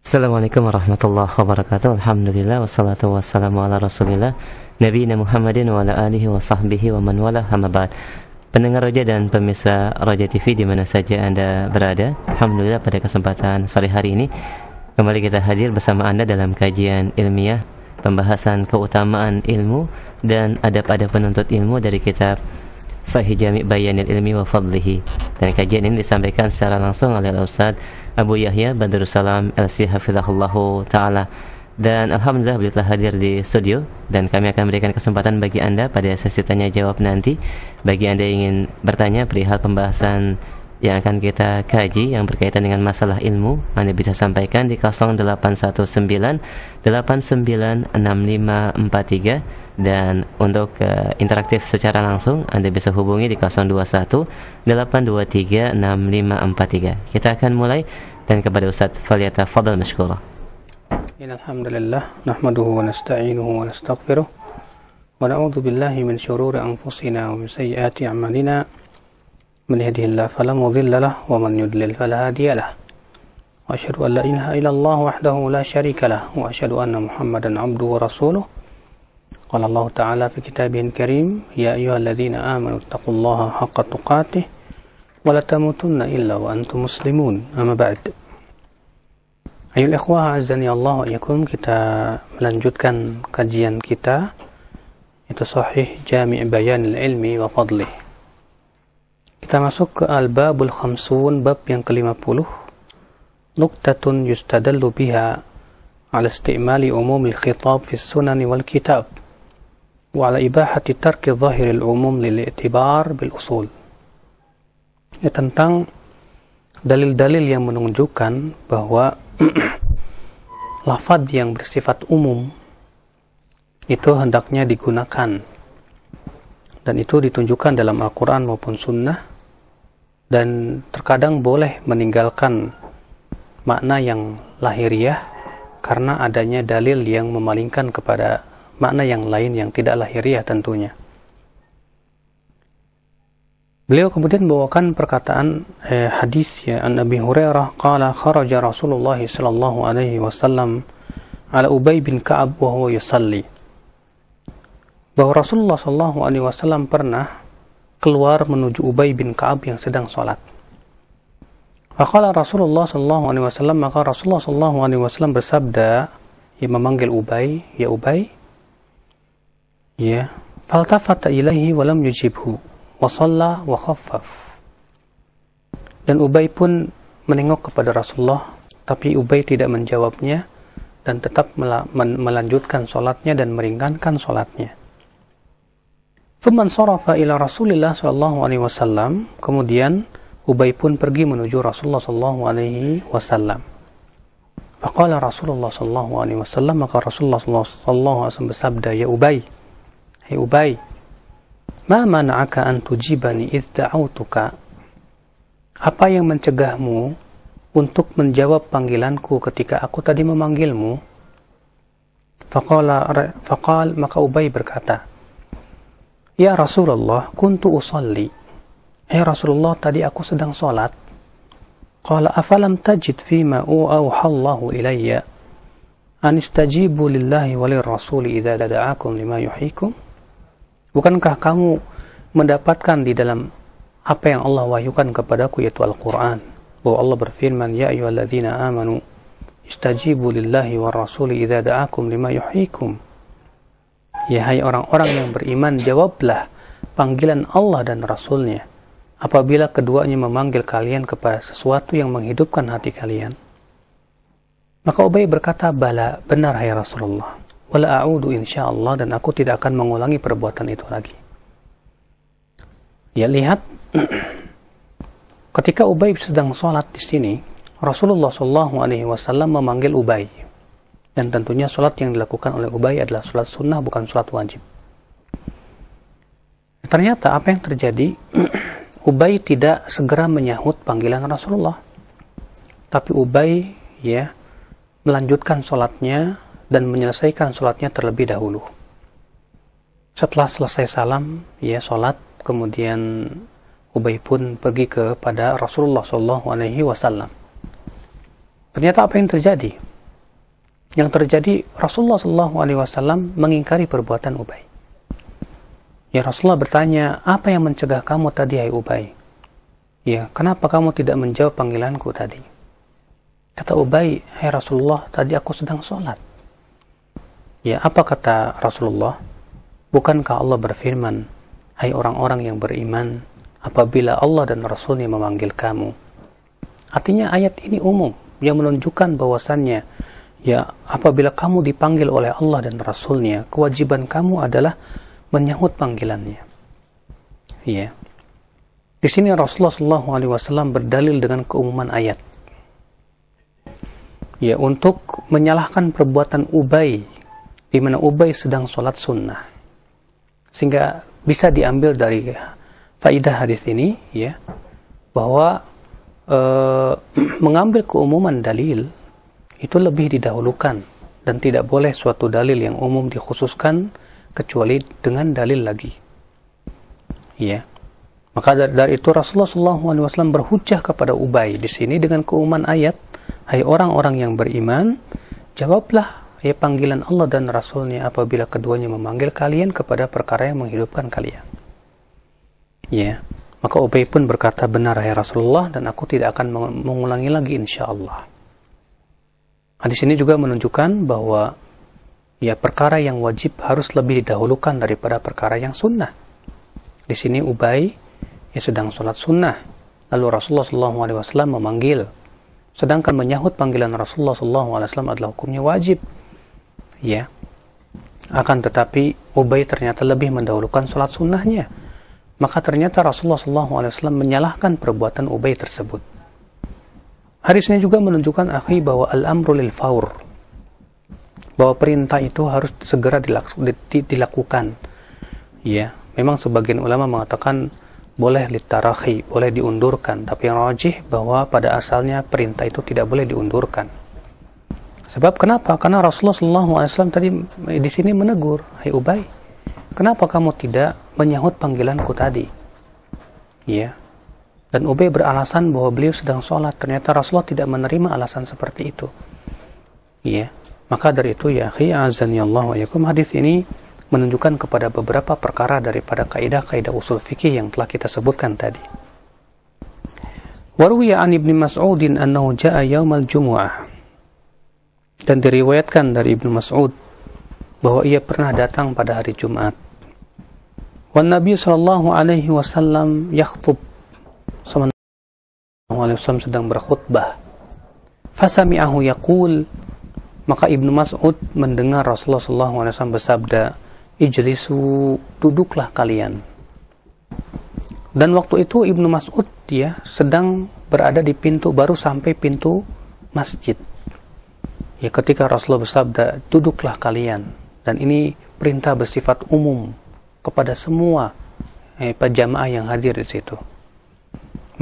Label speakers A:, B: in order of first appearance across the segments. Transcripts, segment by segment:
A: Assalamualaikum warahmatullahi wabarakatuh. Alhamdulillah wassalatu wassalamu ala Rasulillah Nabiyina Muhammadin wa ala alihi wa sahbihi wa man wala, amma ba'd. Pendengar Roja dan pemirsa Roja TV di mana saja Anda berada, alhamdulillah pada kesempatan sore hari ini kembali kita hadir bersama Anda dalam kajian ilmiah pembahasan keutamaan ilmu dan adab-adab penuntut ilmu dari kitab Sahih Jami' Bayanil Ilmi wa Fadlihi. Dan kajian ini disampaikan secara langsung oleh Ustaz Abu Yahya Badrussalam LC Hafizahullahu Ta'ala. Dan alhamdulillah beliau telah hadir di studio, dan kami akan berikan kesempatan bagi Anda pada sesi tanya jawab nanti. Bagi Anda yang ingin bertanya perihal pembahasan yang akan kita kaji yang berkaitan dengan masalah ilmu, Anda bisa sampaikan di 0819896543. Dan untuk interaktif secara langsung Anda bisa hubungi di 0218236543. Kita akan mulai, dan kepada Ustaz falyatafadhal mashkura.
B: Alhamdulillah nahmaduhu wa nasta'inuhu wa nastaghfiruh wa na'udzu billahi min shururi anfusina wa min sayyiati a'malina. Man yahdihillahu fala mudilla lahu wa man yudlil fala hadiya lahu. Wa asyhadu an la ilaha illallah wahdahu la syarika lahu wa asyhadu anna Muhammadan 'abduhu wa rasuluh. Qala Allah Ta'ala fi kitabihil karim, ya ayyuhalladzina amanu taqullaha haqqa tuqatih wa la tamutunna illa wa antum muslimun. Amma ba'd. Ayol ikhwah azani Allah wa iyyakum, kita melanjutkan kajian kita itu Sahih Jami' Bayanil Ilmi wa Fadlih. Kita masuk ke Al-Babul Khamsun, bab yang ke-50. Nuqtatun yustadallu biha ala istimali umumil khitab fi sunani wal kitab wa ala ibahati tarki zahiril umum lil i'tibar bil usul. Ini tentang dalil-dalil yang menunjukkan bahwa lafaz yang bersifat umum itu hendaknya digunakan, dan itu ditunjukkan dalam Al-Quran maupun Sunnah, dan terkadang boleh meninggalkan makna yang lahiriah karena adanya dalil yang memalingkan kepada makna yang lain yang tidak lahiriah tentunya. Beliau kemudian membawakan perkataan hadis ya, an Abi Hurairah qala kharaja Rasulullah sallallahu alaihi wasallam ala Ubay bin Ka'ab wa huwa yusalli. Bahwa Rasulullah sallallahu alaihi wasallam pernah keluar menuju Ubay bin Ka'ab yang sedang salat. Faqala Rasulullah sallallahu alaihi wasallam, maka Rasulullah sallallahu alaihi wasallam bersabda, yang memanggil Ubay, ya Ubay. Ya, faltafata ilaihi wa lam yujibhu wa shalla wa khaffaf. Dan Ubay pun menengok kepada Rasulullah, tapi Ubay tidak menjawabnya dan tetap melanjutkan salatnya dan meringankan salatnya. Tsumman sarafa ila Rasulillah sallallahu alaihi wasallam, kemudian Ubay pun pergi menuju Rasulullah sallallahu alaihi wasallam. Faqala Rasulullah sallallahu alaihi wasallam, maka Rasulullah sallallahu alaihi wasallam bersabda, ya Ubay, hai Ubay, ma mana'aka an tujibani idh da'autuka? Apa yang mencegahmu untuk menjawab panggilanku ketika aku tadi memanggilmu? Faqal, maka Ubay berkata, ya Rasulullah, kuntu usalli. Ya Rasulullah, tadi aku sedang salat. Qala afalam tajid fima auhallahu ilayya an istajibu lillahi walir rasuli idza da'akum lima yuhyikum? Bukankah kamu mendapatkan di dalam apa yang Allah wahyukan kepadaku, yaitu Al-Quran, bahwa Allah berfirman, ya ayyuhalladzina amanu istajibu lillahi war rasuli idza da'akum lima yuhyikum. Ya hai orang-orang yang beriman, jawablah panggilan Allah dan Rasulnya apabila keduanya memanggil kalian kepada sesuatu yang menghidupkan hati kalian. Maka Ubay berkata, bala, benar hai Rasulullah, wala a'udu insyaallah, dan aku tidak akan mengulangi perbuatan itu lagi. Ya, lihat ketika Ubay sedang sholat di sini, Rasulullah sallallahu alaihi wasallam memanggil Ubay, dan tentunya sholat yang dilakukan oleh Ubay adalah sholat sunnah, bukan sholat wajib. Ternyata apa yang terjadi, Ubay tidak segera menyahut panggilan Rasulullah, tapi Ubay ya melanjutkan sholatnya dan menyelesaikan sholatnya terlebih dahulu. Setelah selesai salam, ya sholat, kemudian Ubay pun pergi kepada Rasulullah SAW. Ternyata apa yang terjadi? yang terjadi, Rasulullah SAW mengingkari perbuatan Ubay. Ya, Rasulullah bertanya, apa yang mencegah kamu tadi, hai Ubay? Ya, kenapa kamu tidak menjawab panggilanku tadi? Kata Ubay, hai Rasulullah, tadi aku sedang sholat. Ya, apa kata Rasulullah? Bukankah Allah berfirman, hai orang-orang yang beriman, apabila Allah dan Rasulnya memanggil kamu. Artinya ayat ini umum, yang menunjukkan bahwasannya, ya, apabila kamu dipanggil oleh Allah dan Rasulnya, kewajiban kamu adalah menyahut panggilannya. Ya. Di sini Rasulullah SAW berdalil dengan keumuman ayat. Ya, untuk menyalahkan perbuatan Ubay, di mana Ubay sedang sholat sunnah. Sehingga bisa diambil dari faidah hadis ini, ya, bahwa mengambil keumuman dalil itu lebih didahulukan, dan tidak boleh suatu dalil yang umum dikhususkan kecuali dengan dalil lagi. Ya. Maka dari itu Rasulullah SAW berhujjah kepada Ubay di sini dengan keumuman ayat, hai orang-orang yang beriman, jawablah ya panggilan Allah dan Rasulnya apabila keduanya memanggil kalian kepada perkara yang menghidupkan kalian. Ya. Maka Ubay pun berkata, benar hai Rasulullah, dan aku tidak akan mengulangi lagi insyaallah. Hadis ini juga menunjukkan bahwa ya perkara yang wajib harus lebih didahulukan daripada perkara yang sunnah. Di sini Ubay ya sedang sholat sunnah, lalu Rasulullah SAW memanggil, sedangkan menyahut panggilan Rasulullah SAW adalah hukumnya wajib. Ya, akan tetapi Ubay ternyata lebih mendahulukan sholat sunnahnya, maka ternyata Rasulullah SAW menyalahkan perbuatan Ubay tersebut. Hadis ini juga menunjukkan akhi bahwa al-amru lil faur, bahwa perintah itu harus segera dilakukan. Ya, memang sebagian ulama mengatakan boleh litarahi, boleh diundurkan, tapi yang rajih bahwa pada asalnya perintah itu tidak boleh diundurkan. Sebab kenapa? Karena Rasulullah SAW tadi di sini menegur, hai Ubay, kenapa kamu tidak menyahut panggilanku tadi? Ya. Dan Ubay beralasan bahwa beliau sedang sholat. Ternyata Rasulullah tidak menerima alasan seperti itu. Ya. Maka dari itu ya akhi, azanillahu wa iyyakum, hadis ini menunjukkan kepada beberapa perkara daripada kaidah-kaidah usul fikih yang telah kita sebutkan tadi. Waruwiya an Ibnu Mas'udin annahu jaa yaumal jumu'ah. Dan diriwayatkan dari Ibnu Mas'ud bahwa ia pernah datang pada hari Jumat. Wan Nabi sallallahu alaihi wasallam yakhthub. Sallallahu alaihi wasallam sedang berkhutbah. Fasami'ahu yaqul, maka Ibnu Mas'ud mendengar Rasulullah SAW bersabda, ijlisu, duduklah kalian. Dan waktu itu Ibnu Mas'ud dia sedang berada di pintu, baru sampai pintu masjid. Ya, ketika Rasulullah bersabda, duduklah kalian. Dan ini perintah bersifat umum kepada semua jamaah yang hadir di situ.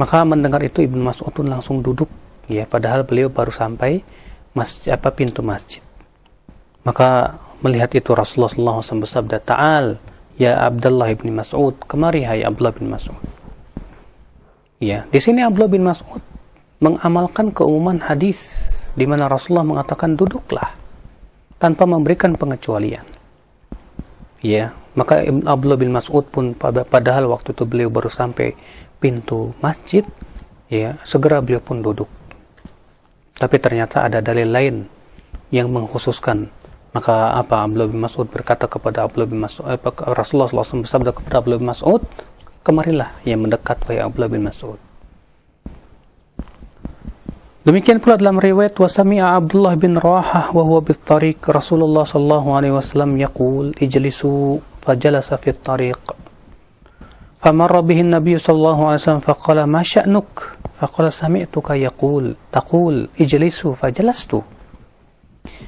B: Maka mendengar itu Ibnu Mas'ud pun langsung duduk, ya, padahal beliau baru sampai pintu masjid. Maka melihat itu Rasulullah SAW bersabda, ta'al ya Abdullah bin Mas'ud, kemari hai Abdullah bin Mas'ud. Ya, di sini Abdullah bin Mas'ud mengamalkan keumuman hadis di mana Rasulullah mengatakan duduklah tanpa memberikan pengecualian. Ya, maka Abdullah bin Mas'ud pun padahal waktu itu beliau baru sampai pintu masjid, ya, segera beliau pun duduk. Tapi ternyata ada dalil lain yang mengkhususkan. Maka apa Abdullah bin Mas'ud berkata kepada Abdullah bin Mas'ud, Rasulullah SAW bersabda kepada Abdullah bin Mas'ud, kemarilah yang mendekat wahai Abdullah bin Mas'ud. Demikian pula dalam riwayat wasami'a Abdullah bin Rawahah wa huwa bit tariq Rasulullah sallallahu alaihi wasallam yaqul ijlisu fajalasa fit tariq famarra bihi an-nabiy sallallahu alaihi wasallam faqala ma sya'nuk faqala sami'tuka taqul ijlisu fajalastu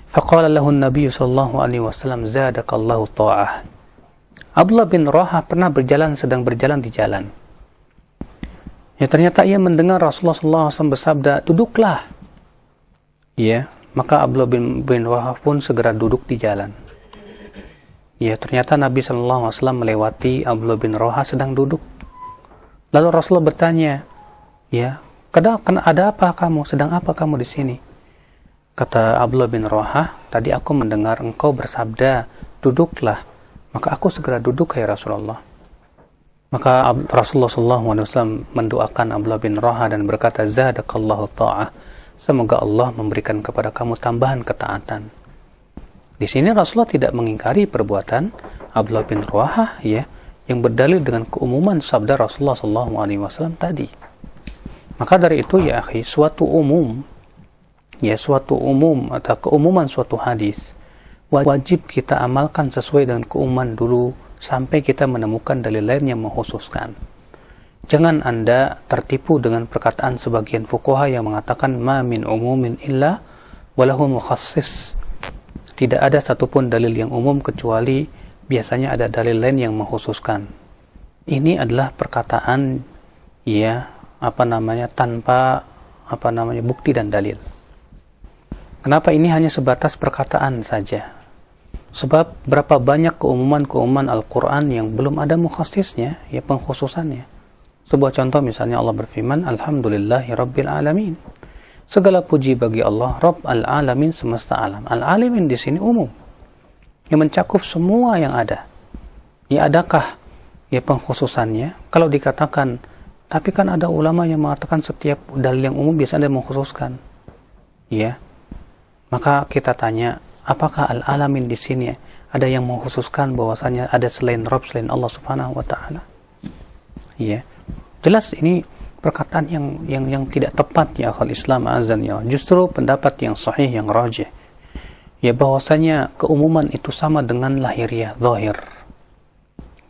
B: faqala lahu an-nabiy sallallahu alaihi wasallam zadakallahu ta'ah. Abdullah bin Rawahah pernah sedang berjalan di jalan. Ya, ternyata ia mendengar Rasulullah SAW bersabda, duduklah. Ya, maka Abdullah bin Rawahah pun segera duduk di jalan. Ya, ternyata Nabi SAW melewati Abdullah bin Rawahah sedang duduk. Lalu Rasulullah bertanya, ya, ada apa kamu? Sedang apa kamu di sini? Kata Abdullah bin Rawahah, tadi aku mendengar engkau bersabda, duduklah. Maka aku segera duduk, hai Rasulullah. Maka Rasulullah SAW mendoakan Abdullah bin Rawahah dan berkata, zadakallahu ta'ah. Semoga Allah memberikan kepada kamu tambahan ketaatan. Di sini Rasulullah tidak mengingkari perbuatan Abdullah bin Rawahah, ya, yang berdalil dengan keumuman sabda Rasulullah SAW tadi. Maka dari itu, ya akhi, suatu umum atau keumuman suatu hadis wajib kita amalkan sesuai dengan keumuman dulu sampai kita menemukan dalil lain yang mengkhususkan. Jangan Anda tertipu dengan perkataan sebagian fuqaha yang mengatakan ma min umumin illa walahu mukhassis. Tidak ada satupun dalil yang umum kecuali biasanya ada dalil lain yang mengkhususkan. Ini adalah perkataan tanpa bukti dan dalil. Kenapa ini hanya sebatas perkataan saja? Sebab berapa banyak keumuman-keumuman Al-Quran yang belum ada mukhassisnya, ya pengkhususannya. Sebuah contoh misalnya Allah berfirman, Alhamdulillahi Rabbil Alamin. Segala puji bagi Allah, Rabb Al-Alamin, semesta alam. Al-Alamin di sini umum, yang mencakup semua yang ada. Ya adakah ya pengkhususannya? Kalau dikatakan, tapi kan ada ulama yang mengatakan setiap dalil yang umum biasanya ada mengkhususkan. Ya. Maka kita tanya, apakah Al-Alamin di sini ada yang mengkhususkan bahwasanya ada selain Rabb, selain Allah Subhanahu wa taala? Ya. Jelas ini perkataan yang tidak tepat, ya akhal Islam azan ya. Justru pendapat yang sahih, yang rajih, ya bahwasanya keumuman itu sama dengan lahiriah, zahir.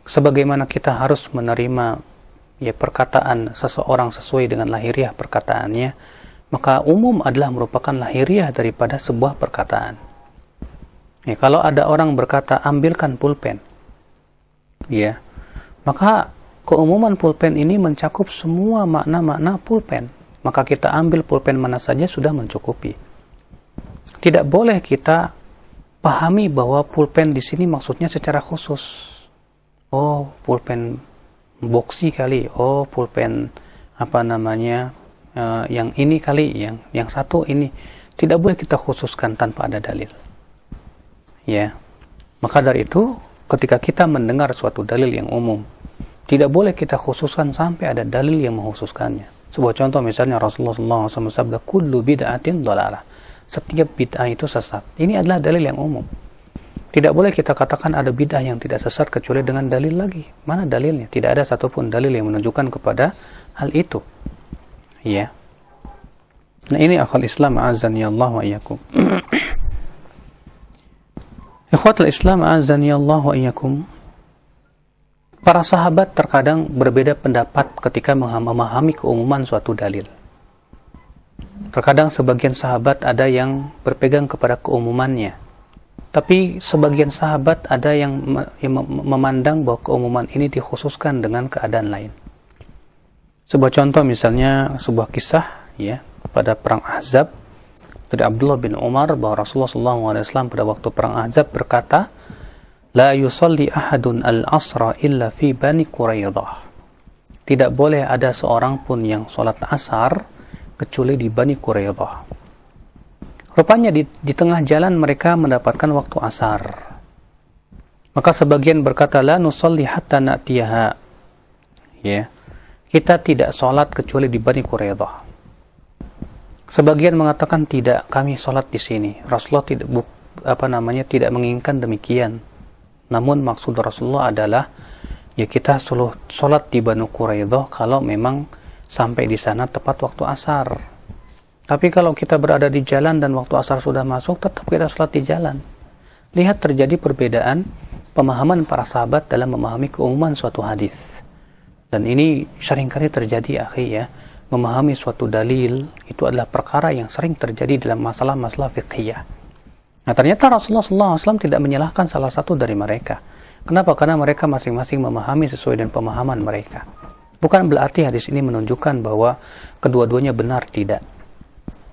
B: Sebagaimana kita harus menerima ya perkataan seseorang sesuai dengan lahiriah perkataannya, maka umum adalah merupakan lahiriah daripada sebuah perkataan. Ya, kalau ada orang berkata, ambilkan pulpen, ya, maka keumuman pulpen ini mencakup semua makna-makna pulpen. Maka kita ambil pulpen mana saja sudah mencukupi. Tidak boleh kita pahami bahwa pulpen di sini maksudnya secara khusus. Oh, pulpen boksi kali. Oh, pulpen yang ini kali, yang satu ini. Tidak boleh kita khususkan tanpa ada dalil. Ya. Maka dari itu, ketika kita mendengar suatu dalil yang umum, tidak boleh kita khususkan sampai ada dalil yang mengkhususkannya. Sebuah contoh misalnya Rasulullah SAW bersabda, kullu bid'atin dhalalah. Setiap bid'ah itu sesat. Ini adalah dalil yang umum. Tidak boleh kita katakan ada bid'ah yang tidak sesat kecuali dengan dalil lagi. Mana dalilnya? Tidak ada satupun dalil yang menunjukkan kepada hal itu. Ya. Nah ini akhal Islam azani Allah wa iyyakum. Ikhwatul Islam azani Allah wa iyyakum. Para sahabat terkadang berbeda pendapat ketika memahami keumuman suatu dalil. Terkadang sebagian sahabat ada yang berpegang kepada keumumannya. Tapi sebagian sahabat ada yang memandang bahwa keumuman ini dikhususkan dengan keadaan lain. Sebuah contoh misalnya sebuah kisah ya pada perang Ahzab dari Abdullah bin Umar bahwa Rasulullah SAW pada waktu perang Ahzab berkata, la yusalli ahadun al-asra illa fi Bani Quraidah. Tidak boleh ada seorang pun yang sholat asar kecuali di Bani Quraidah. Rupanya di tengah jalan mereka mendapatkan waktu asar. Maka sebagian berkata, la nusalli hatta na'tiyaha. Ya. Kita tidak sholat kecuali di Bani Quraidah. Sebagian mengatakan tidak, kami sholat di sini. Rasulullah tidak menginginkan demikian. Namun maksud Rasulullah adalah ya kita sholat di Bani Quraidah kalau memang sampai di sana tepat waktu asar. Tapi kalau kita berada di jalan dan waktu asar sudah masuk, tetap kita sholat di jalan. Lihat terjadi perbedaan pemahaman para sahabat dalam memahami keumuman suatu hadis. Dan ini seringkali terjadi, akhi ya. Memahami suatu dalil itu adalah perkara yang sering terjadi dalam masalah-masalah fiqhiyah. Nah ternyata Rasulullah SAW tidak menyalahkan salah satu dari mereka. Kenapa? Karena mereka masing-masing memahami sesuai dengan pemahaman mereka. Bukan berarti hadis ini menunjukkan bahwa kedua-duanya benar, tidak.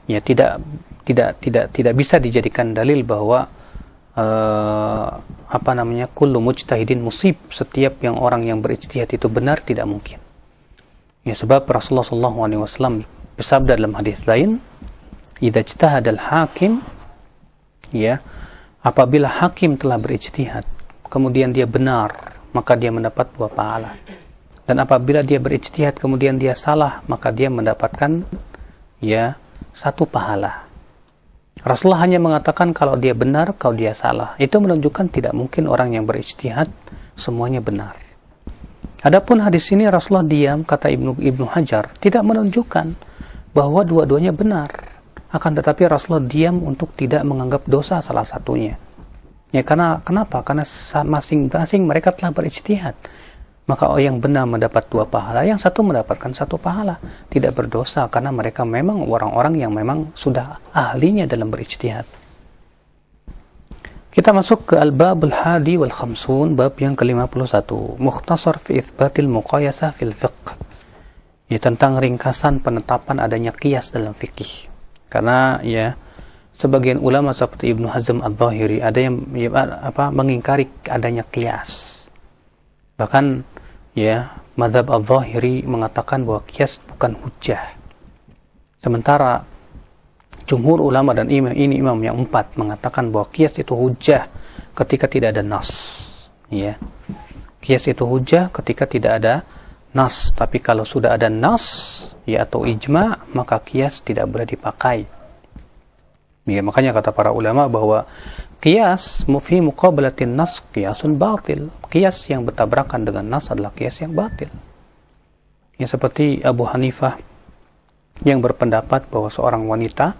B: Ya tidak bisa dijadikan dalil bahwa kullu mujtahidin musib, setiap orang yang berijtihad itu benar, tidak mungkin. Ya sebab Rasulullah SAW bersabda dalam hadis lain, idza ijtahadal hakim, ya, apabila hakim telah berijtihad kemudian dia benar, maka dia mendapat 2 pahala. Dan apabila dia berijtihad kemudian dia salah, maka dia mendapatkan, ya, 1 pahala. Rasulullah hanya mengatakan kalau dia benar, kalau dia salah. Itu menunjukkan tidak mungkin orang yang berijtihad semuanya benar. Adapun hadis ini Rasulullah diam, kata Ibnu Hajar, tidak menunjukkan bahwa dua-duanya benar. Akan tetapi Rasulullah diam untuk tidak menganggap dosa salah satunya. Ya, kenapa? Karena masing-masing mereka telah berijtihad. Maka yang benar mendapat 2 pahala, yang satu mendapatkan 1 pahala. Tidak berdosa karena mereka memang orang-orang yang memang sudah ahlinya dalam berijtihad. Kita masuk ke al-babul hadi wal khamsun, bab yang ke-51, mukhtasar fi itsbatil muqayasah fil fiqh. Ya, tentang ringkasan penetapan adanya qiyas dalam fikih. Karena ya sebagian ulama seperti Ibnu Hazm Adz-Dzahiri ada yang mengingkari adanya qiyas. Bahkan ya mazhab Adz-Dzahiri mengatakan bahwa qiyas bukan hujjah. Sementara jumhur ulama dan imam yang 4 mengatakan bahwa qiyas itu hujjah ketika tidak ada nas. Ya. Qiyas itu hujjah ketika tidak ada nas, tapi kalau sudah ada nas ya atau ijma, maka qiyas tidak boleh dipakai. Ya, makanya kata para ulama bahwa qiyas fi muqabalatin nas qiyasun batil. Qiyas yang bertabrakan dengan nas adalah qiyas yang batil. Ya, seperti Abu Hanifah yang berpendapat bahwa seorang wanita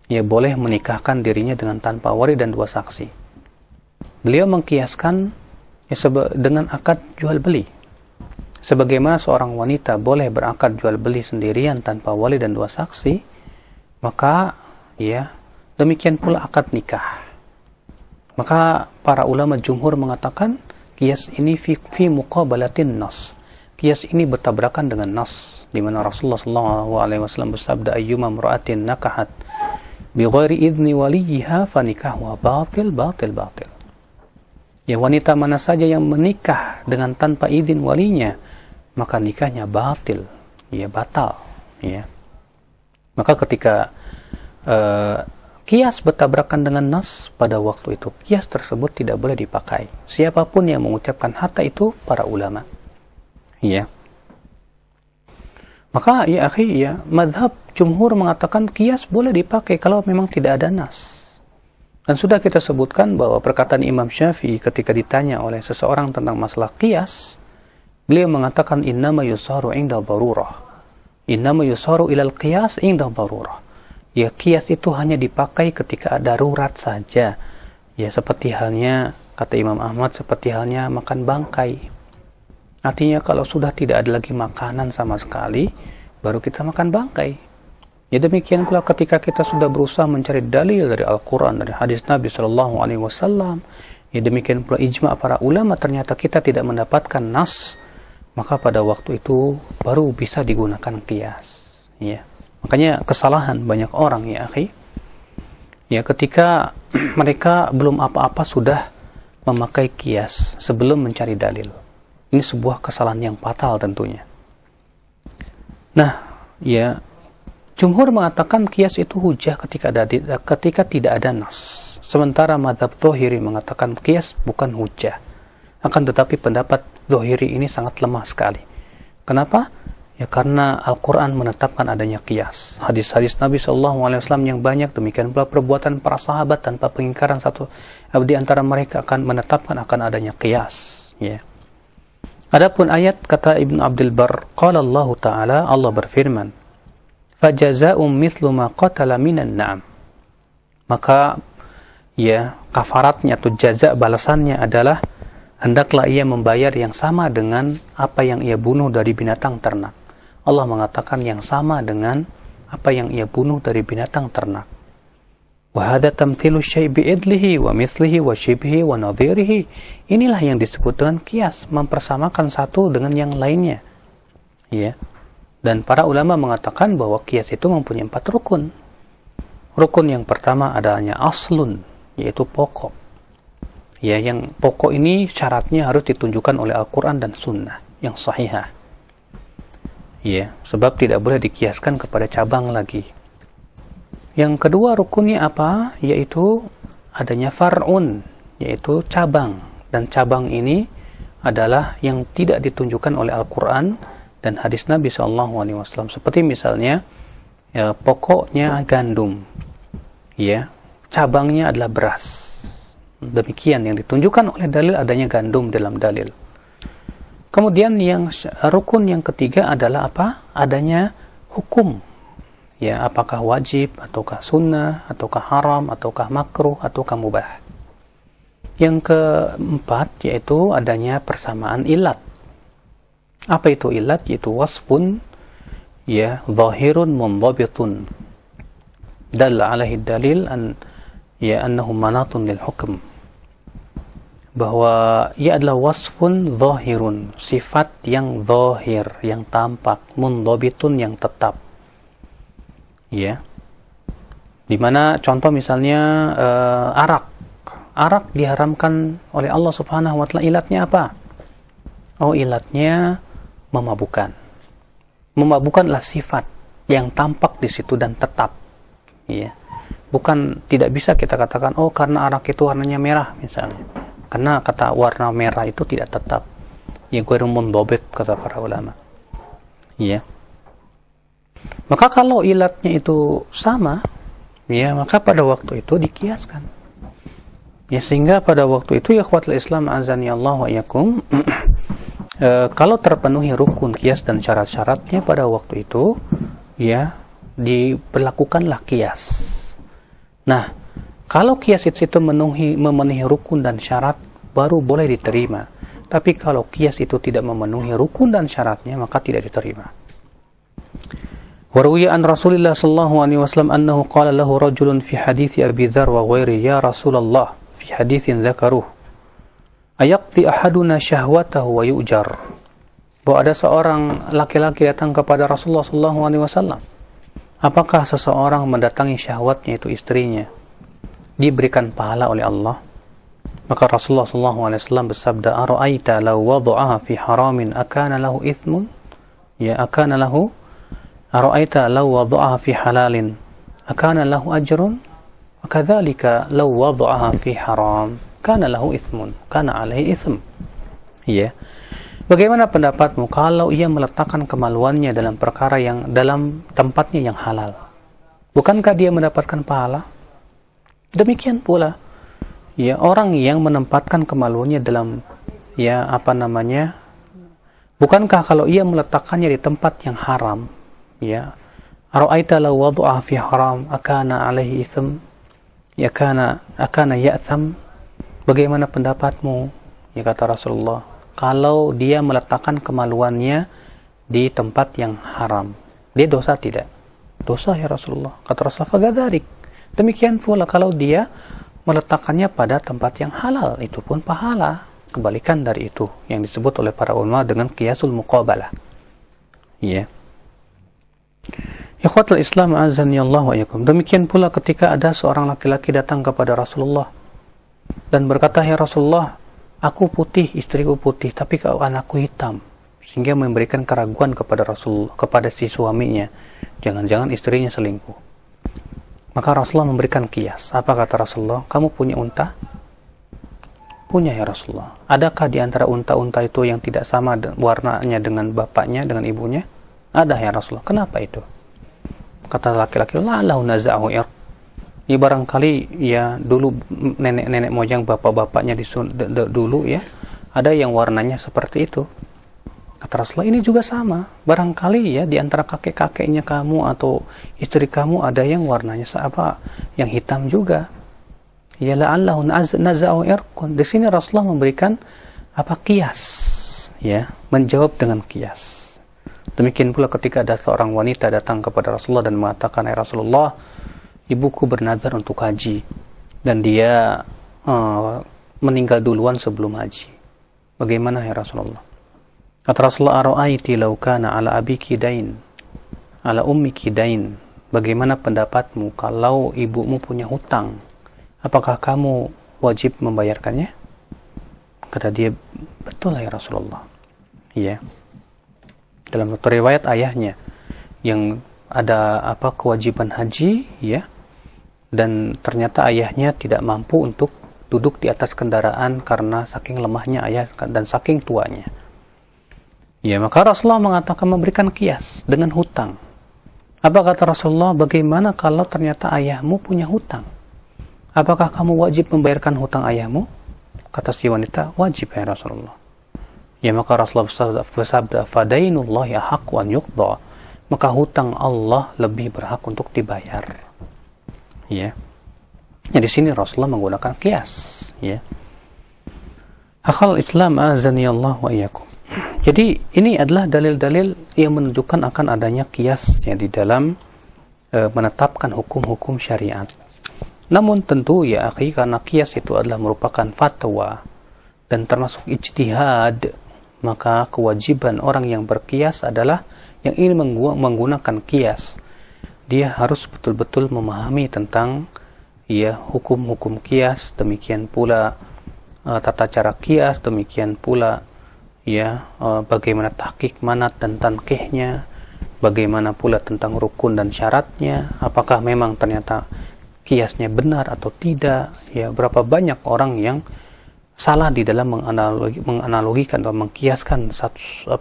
B: ya boleh menikahkan dirinya dengan tanpa wali dan 2 saksi. Beliau mengkiaskan ya dengan akad jual beli. Sebagaimana seorang wanita boleh berakad jual beli sendirian tanpa wali dan 2 saksi, maka ya demikian pula akad nikah. Maka para ulama jumhur mengatakan qiyas ini fi muqabalatin nas. Qiyas ini bertabrakan dengan nas, di mana Rasulullah SAW bersabda, ayyuma imra'atin nakahat bi ghairi idzni waliha fa nikahuha batil. Ya, wanita mana saja yang menikah dengan tanpa izin walinya, maka nikahnya batil, ya batal, ya. Maka ketika qiyas bertabrakan dengan nas, pada waktu itu qiyas tersebut tidak boleh dipakai. Siapapun yang mengucapkan hatta itu para ulama. Ya. Maka ya akhi, ya, mazhab jumhur mengatakan qiyas boleh dipakai kalau memang tidak ada nas. Dan sudah kita sebutkan bahwa perkataan Imam Syafi'i ketika ditanya oleh seseorang tentang masalah qiyas, beliau mengatakan innama yusaru inda dharurah. Innama yusaru ilal qiyas inda dharurah. Ya, qiyas itu hanya dipakai ketika ada darurat saja. Ya, seperti halnya kata Imam Ahmad, seperti halnya makan bangkai. Artinya kalau sudah tidak ada lagi makanan sama sekali, baru kita makan bangkai. Ya, demikian pula ketika kita sudah berusaha mencari dalil dari Al-Quran, dari hadis Nabi SAW, ya demikian pula ijma' para ulama, ternyata kita tidak mendapatkan nas, maka pada waktu itu baru bisa digunakan qiyas. Ya. Makanya kesalahan banyak orang ya akhi, ya ketika mereka belum apa-apa sudah memakai qiyas sebelum mencari dalil. Ini sebuah kesalahan yang fatal tentunya. Nah, ya jumhur mengatakan qiyas itu hujjah ketika tidak ada nas. Sementara mazhab Dzahiri mengatakan qiyas bukan hujjah. Akan tetapi pendapat Dzahiri ini sangat lemah sekali. Kenapa? Ya karena Al-Quran menetapkan adanya qiyas. Hadis-hadis Nabi SAW yang banyak, demikian pula perbuatan para sahabat tanpa pengingkaran satu di antara mereka akan menetapkan akan adanya qiyas. Ya. Adapun ayat kata Ibnu Abdul Bar, qala Allah Ta'ala, Allah berfirman, fajaza'um mithlu ma qatala minan na'am. Maka ya kafaratnya atau jaza balasannya adalah hendaklah ia membayar yang sama dengan apa yang ia bunuh dari binatang ternak. Allah mengatakan yang sama dengan apa yang ia bunuh dari binatang ternak. Wa hadza tamthilu syai' bi'idlihi wa mithlihi wa shibhi wa nadhirihi. Inilah yang disebut dengan qiyas, mempersamakan satu dengan yang lainnya. Ya. Dan para ulama mengatakan bahwa qiyas itu mempunyai 4 rukun. Rukun yang pertama adanya aslun, yaitu pokok. Ya, yang pokok ini syaratnya harus ditunjukkan oleh Al-Quran dan Sunnah yang sahihah. Ya, sebab tidak boleh dikiaskan kepada cabang lagi. Yang kedua rukunnya apa? Yaitu adanya far'un, yaitu cabang. Dan cabang ini adalah yang tidak ditunjukkan oleh Al-Quran dan hadis Nabi SAW. Seperti misalnya, ya, pokoknya gandum, ya, cabangnya adalah beras. Demikian yang ditunjukkan oleh dalil adanya gandum dalam dalil. Kemudian yang rukun yang ketiga adalah apa? Adanya hukum. Ya, apakah wajib, ataukah sunnah, ataukah haram, ataukah makruh, ataukah mubah. Yang keempat yaitu adanya persamaan ilat. Apa itu ilat? Yaitu wasfun, ya, zahirun mundhabitun. Dalla alaihi dalil ya annahu manatun lil hukm. Bahwa ia adalah wasfun zahirun, sifat yang zahir, yang tampak, mundhabitun, yang tetap. Ya, dimana contoh misalnya arak diharamkan oleh Allah Subhanahu wa Ta'ala. Ilatnya apa? Oh, ilatnya memabukkan. Memabukkanlah sifat yang tampak di situ dan tetap. Ya, bukan, tidak bisa kita katakan oh karena arak itu warnanya merah misalnya. Karena kata warna merah itu tidak tetap. Ya, ghairu mundhabit kata para ulama. Ya. Maka kalau ilatnya itu sama, ya, maka pada waktu itu dikiaskan. Ya, sehingga pada waktu itu ya ikhwatul Islam azani Allah wa iyyakum, kalau terpenuhi rukun kias dan syarat-syaratnya pada waktu itu, ya, diberlakukanlah kias. Nah, kalau kias itu memenuhi rukun dan syarat, baru boleh diterima. Tapi kalau kias itu tidak memenuhi rukun dan syaratnya, maka tidak diterima. وروي عن رسول الله صلى الله عليه وسلم أنه قال له رجل في حديث أبي ذر وغيره يا رسول الله في حديث ذكروه أيقضي أحدنا شهوته ويؤجر. Bahwa ada seorang laki-laki datang kepada Rasulullah sallallahu alaihi wasallam. Apakah seseorang mendatangi syahwatnya, itu istrinya, diberikan pahala oleh Allah? Maka Rasulullah sallallahu alaihi wasallam bersabda, "Ara'aita law wada'aha fi haramin akana lahu ithmun?" Ya, akana lahu. Ara'aita law wada'aha fi halalin akana lahu ajrun? Wakadzalika law wada'aha fi haram kana lahu ithmun, kana alaihi ithm. Ya. Bagaimana pendapatmu kalau ia meletakkan kemaluannya dalam perkara yang dalam tempatnya yang halal? Bukankah dia mendapatkan pahala? Demikian pula, ya, orang yang menempatkan kemaluannya dalam, ya, apa namanya? Bukankah kalau ia meletakkannya di tempat yang haram, ya, ara'aita law wada'aha fi haram akana alaihi itsm, ya, akana ya'tham. Bagaimana pendapatmu, ya, kata Rasulullah, kalau dia meletakkan kemaluannya di tempat yang haram, dia dosa tidak? Dosa, ya Rasulullah. Kata Rasulullah, fagadzarik. Demikian pula kalau dia meletakkannya pada tempat yang halal, itu pun pahala. Kebalikan dari itu yang disebut oleh para ulama dengan qiyasul muqabalah. Ya. Ikhwatul Islam azani Allah wa iyyakum. Demikian pula ketika ada seorang laki-laki datang kepada Rasulullah dan berkata, "Ya Rasulullah, aku putih, istriku putih, tapi kalau anakku hitam." Sehingga memberikan keraguan kepada Rasul, kepada si suaminya. Jangan-jangan istrinya selingkuh. Maka Rasulullah memberikan kias. Apa kata Rasulullah? "Kamu punya unta?" "Punya, ya Rasulullah." "Adakah di antara unta-unta itu yang tidak sama warnanya dengan bapaknya, dengan ibunya?" "Ada, ya Rasulullah." "Kenapa itu?" Kata laki-laki, "La'allahu naza'ahu irq." Ya, barangkali, ya, dulu nenek-nenek moyang bapak-bapaknya dulu, ya, ada yang warnanya seperti itu. Kata Rasulullah, ini juga sama. Barangkali, ya, di antara kakek-kakeknya kamu atau istri kamu ada yang warnanya yang hitam juga. Ya, la'allahu naza'ahu irqun. Di sini Rasulullah memberikan qiyas, ya, menjawab dengan qiyas. Demikian pula ketika ada seorang wanita datang kepada Rasulullah dan mengatakan, "Ya Rasulullah, ibuku bernadar untuk haji dan dia meninggal duluan sebelum haji. Bagaimana, ya Rasulullah?" Kata Rasulullah, "Ara'aiti law kana ala abiki dain, ala ummiki dain." Bagaimana pendapatmu kalau ibumu punya hutang? Apakah kamu wajib membayarkannya? Kata dia, "Betul, ya Rasulullah." Iya. Dalam satu riwayat ayahnya yang ada kewajiban haji, ya, dan ternyata ayahnya tidak mampu untuk duduk di atas kendaraan karena saking lemahnya ayah dan saking tuanya. Ya, maka Rasulullah mengatakan memberikan kias dengan hutang. Apa kata Rasulullah? Bagaimana kalau ternyata ayahmu punya hutang? Apakah kamu wajib membayarkan hutang ayahmu? Kata si wanita, wajib ya Rasulullah. Ya, maka Rasulullah bersabda, fadainullahi ahaqqu an yuqda. Maka hutang Allah lebih berhak untuk dibayar. Ya. Ya, di sini Rasulullah menggunakan kias, ya. Akhal Islam azani Allah wa iyyakum. Jadi ini adalah dalil-dalil yang menunjukkan akan adanya kias ya di dalam menetapkan hukum-hukum syariat. Namun tentu ya akhi, karena kias itu adalah merupakan fatwa dan termasuk ijtihad, maka kewajiban orang yang berkias adalah yang ingin menggunakan kias, dia harus betul-betul memahami tentang ya hukum-hukum kias, demikian pula tata cara kias, demikian pula ya bagaimana tahqiq manat dan tankihnya, bagaimana pula tentang rukun dan syaratnya, apakah memang ternyata kiasnya benar atau tidak, ya berapa banyak orang yang salah di dalam menganalogikan atau mengkiaskan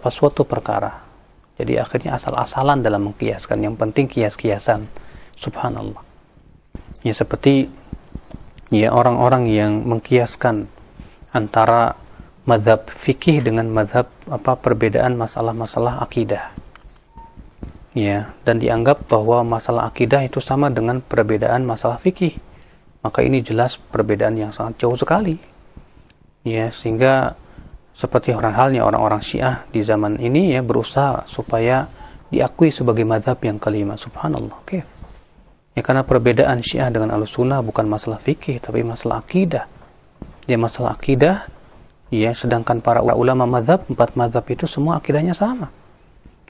B: suatu perkara. Jadi akhirnya asal-asalan dalam mengkiaskan, yang penting kias-kiasan, subhanallah. Ya seperti ya orang-orang yang mengkiaskan antara mazhab fikih dengan mazhab perbedaan masalah-masalah akidah. Ya, dan dianggap bahwa masalah akidah itu sama dengan perbedaan masalah fikih. Maka ini jelas perbedaan yang sangat jauh sekali. Ya, sehingga seperti halnya orang-orang Syiah di zaman ini ya berusaha supaya diakui sebagai mazhab yang kelima. Subhanallah. Oke. Ya, karena perbedaan Syiah dengan Ahlussunnah bukan masalah fikih, tapi masalah akidah. Dia masalah akidah, ya, sedangkan para ulama mazhab, 4 mazhab itu semua akidahnya sama.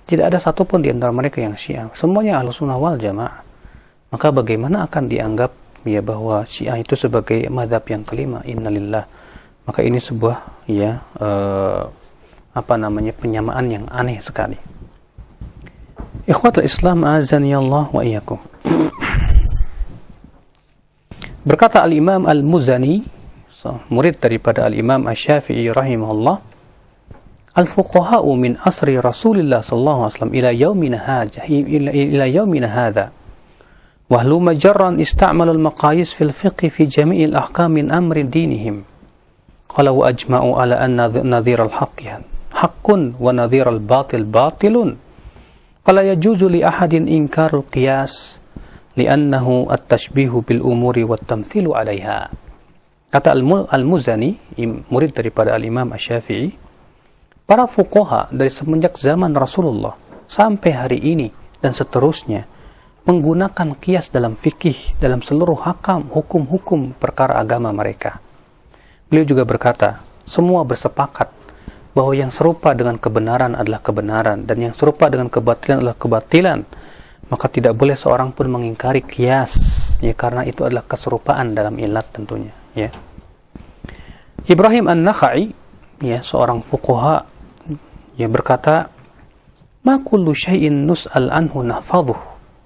B: Tidak ada satupun di antara mereka yang Syiah. Semuanya Ahlussunnah wal Jamaah. Maka bagaimana akan dianggap ya bahwa Syiah itu sebagai mazhab yang kelima? Innalillah. Maka ini sebuah ya penyamaan yang aneh sekali. Ikhwatul Islam azani Allah wa iyyakum. Berkata Al-Imam Al-Muzani, murid daripada Al-Imam Asy-Syafi'i rahimahullah, al-fuqaha'u min asri Rasulillah sallallahu alaihi wasallam ila yaumina hadha wa ahlu majarran ista'malu al-maqayis fil fiqh fi jami' al-ahkam min amri dinihim. Qala wa ajma'u ala anna nadhir al-haqq haqqun wa nadhir al-batil batilun. Qala yajuzu li ahadin inkar al-qiyas li'annahu at-tashbihu bil umuri wat tamthilu 'alayha. Kata Al-Muzani, murid daripada Al-Imam Asy-Syafi'i, para fuqaha dari semenjak zaman Rasulullah sampai hari ini dan seterusnya menggunakan qiyas dalam fikih, dalam seluruh hukum-hukum perkara agama mereka. Beliau juga berkata, semua bersepakat bahwa yang serupa dengan kebenaran adalah kebenaran dan yang serupa dengan kebatilan adalah kebatilan. Maka tidak boleh seorang pun mengingkari qiyas, ya, karena itu adalah keserupaan dalam ilat tentunya, ya. Ibrahim An-Nakhai, ya, seorang fuqaha, ya, berkata, "Ma kullu syai'in nus'al anhu nahfadhuhu,